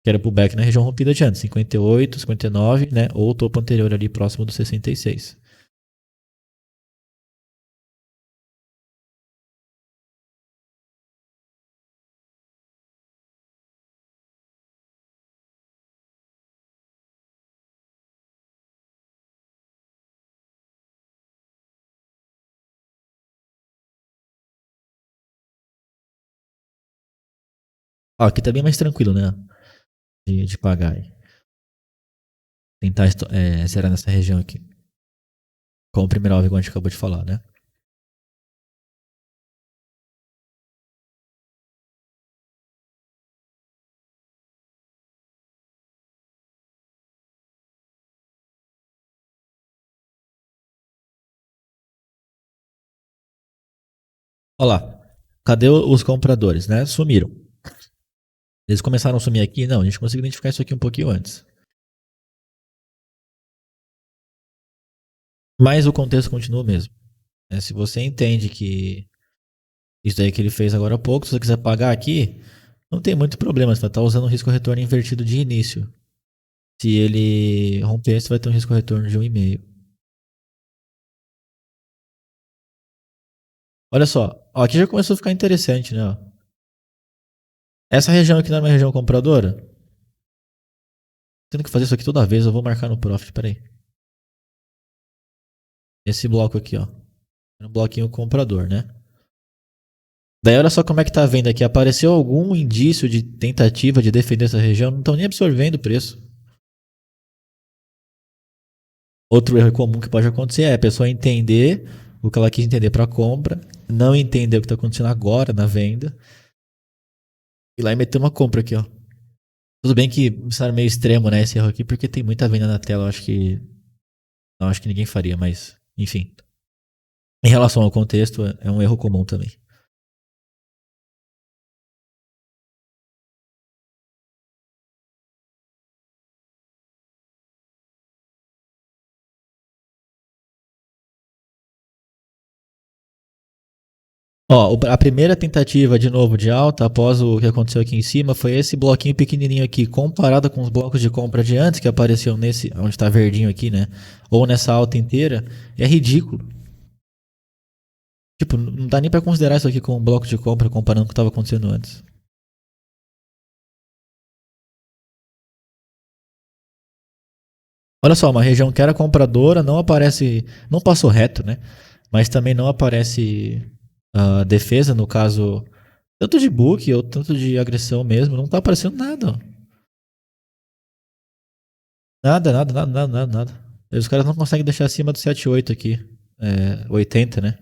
Que era o pullback na região rompida de antes, 58, 59, né? Ou o topo anterior ali próximo do 66. Ó, aqui tá bem mais tranquilo, né? De pagar. Tentar zerar nessa região aqui. Com o primeiro alvo, igual a gente acabou de falar, né? Olha lá. Cadê os compradores, né? Sumiram. Eles começaram a sumir aqui? Não, a gente conseguiu identificar isso aqui um pouquinho antes. Mas o contexto continua o mesmo. Né? Se você entende que isso daí que ele fez agora há pouco, se você quiser pagar aqui, não tem muito problema. Você vai estar usando um risco-retorno invertido de início. Se ele romper, você vai ter um risco-retorno de 1,5. Olha só, ó, aqui já começou a ficar interessante, né? Ó. Essa região aqui não é uma região compradora? Tendo que fazer isso aqui toda vez, eu vou marcar no profit, peraí. Esse bloco aqui, ó. É um bloquinho comprador, né? Daí olha só como é que tá vendo aqui. Apareceu algum indício de tentativa de defender essa região? Não estão nem absorvendo o preço. Outro erro comum que pode acontecer é a pessoa entender o que ela quis entender para compra, não entender o que está acontecendo agora na venda, e lá e meter uma compra aqui, ó. Tudo bem que está meio extremo, né, esse erro aqui, porque tem muita venda na tela, eu acho que não acho que ninguém faria, mas enfim. Em relação ao contexto, é um erro comum também. Ó, a primeira tentativa de novo de alta, após o que aconteceu aqui em cima, foi esse bloquinho pequenininho aqui, comparado com os blocos de compra de antes, que apareciam nesse, onde está verdinho aqui, né? Ou nessa alta inteira, é ridículo. Tipo, não dá nem pra considerar isso aqui como um bloco de compra comparando com o que estava acontecendo antes. Olha só, uma região que era compradora não aparece, não passou reto, né? Mas também não aparece defesa, no caso, tanto de book ou tanto de agressão mesmo, não tá aparecendo nada. Ó. Nada, nada, nada, nada, nada, nada. Os caras não conseguem deixar acima do 7,8 aqui. 80, né?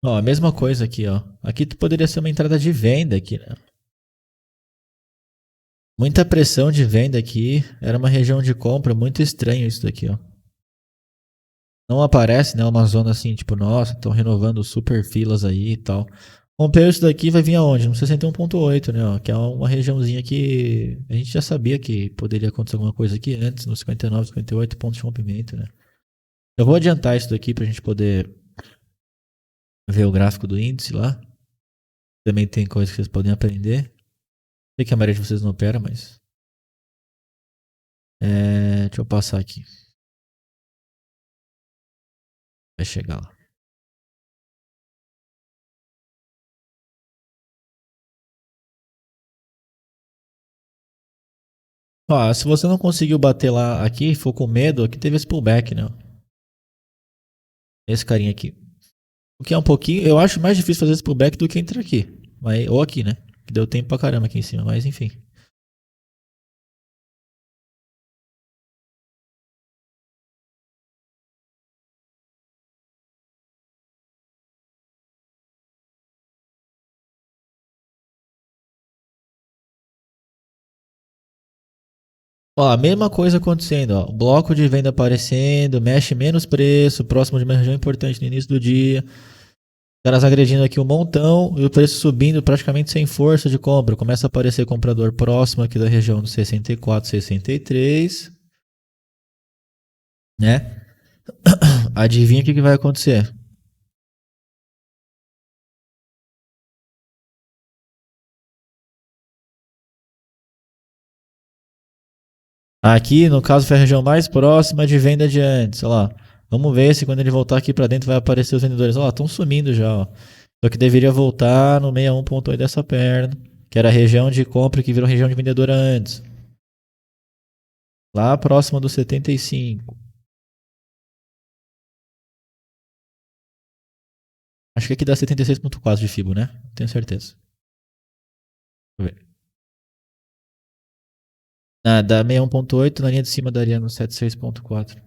Ó, a mesma coisa aqui, ó. Aqui poderia ser uma entrada de venda aqui, né? Muita pressão de venda aqui. Era uma região de compra, muito estranho isso daqui, ó. Não aparece, né? Uma zona assim, tipo, nossa, estão renovando super filas aí e tal. Rompeu isso daqui, vai vir aonde? No 61,8, né? Ó, que é uma regiãozinha que a gente já sabia que poderia acontecer alguma coisa aqui antes, no 59, 58 pontos de rompimento, né? Eu vou adiantar isso daqui pra gente poder ver o gráfico do índice lá. Também tem coisas que vocês podem aprender. Sei que a maioria de vocês não opera, mas. Deixa eu passar aqui. Vai chegar lá. Ó, se você não conseguiu bater lá aqui, for com medo, aqui teve esse pullback, né? Esse carinha aqui. O que é um pouquinho. Eu acho mais difícil fazer esse pullback do que entrar aqui. Mas, ou aqui, né? Que deu tempo pra caramba aqui em cima, mas enfim. Ó, a mesma coisa acontecendo, ó. Bloco de venda aparecendo, mexe menos preço, próximo de uma região importante no início do dia. Caras agredindo aqui um montão e o preço subindo praticamente sem força de compra. Começa a aparecer comprador próximo aqui da região do 64, 63, né? Adivinha o que vai acontecer? Aqui, no caso, foi a região mais próxima de venda de antes. Olha lá. Vamos ver se quando ele voltar aqui para dentro vai aparecer os vendedores. Olha lá, estão sumindo já. Ó. Só que deveria voltar no 61,8 dessa perna, que era a região de compra que virou região de vendedora antes. Lá próximo do 75. Acho que aqui dá 76,4 de Fibo, né? Tenho certeza. Deixa eu ver. Ah, dá 61,8, na linha de cima daria no 76,4.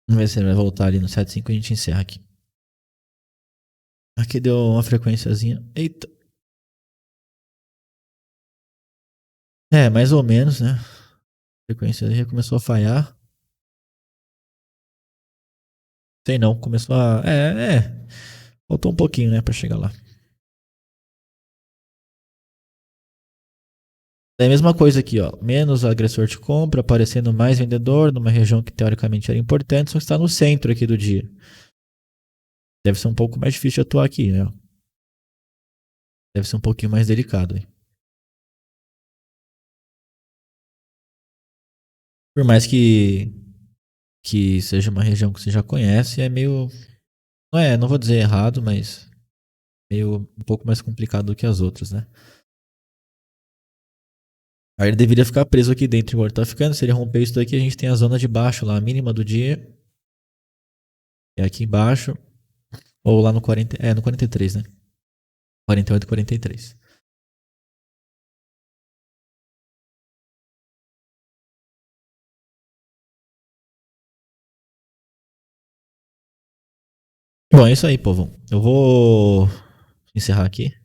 Vamos ver se ele vai voltar ali no 75 e a gente encerra aqui. Aqui deu uma frequênciazinha. Eita. É, mais ou menos, né? A frequência já começou a falhar. Sei não, começou a. Faltou um pouquinho, né, pra chegar lá. É a mesma coisa aqui, ó. Menos agressor de compra, aparecendo mais vendedor numa região que teoricamente era importante, só que está no centro aqui do dia. Deve ser um pouco mais difícil de atuar aqui, né? Deve ser um pouquinho mais delicado. Hein? Por mais que seja uma região que você já conhece, é meio. Não vou dizer errado, mas meio um pouco mais complicado do que as outras, né? Aí ele deveria ficar preso aqui dentro, igual ele tá ficando. Se ele romper isso daqui, a gente tem a zona de baixo lá, a mínima do dia. É aqui embaixo. Ou lá no 40. É, no 43, né? 48 e 43. Bom, é isso aí, povo. Eu vou encerrar aqui.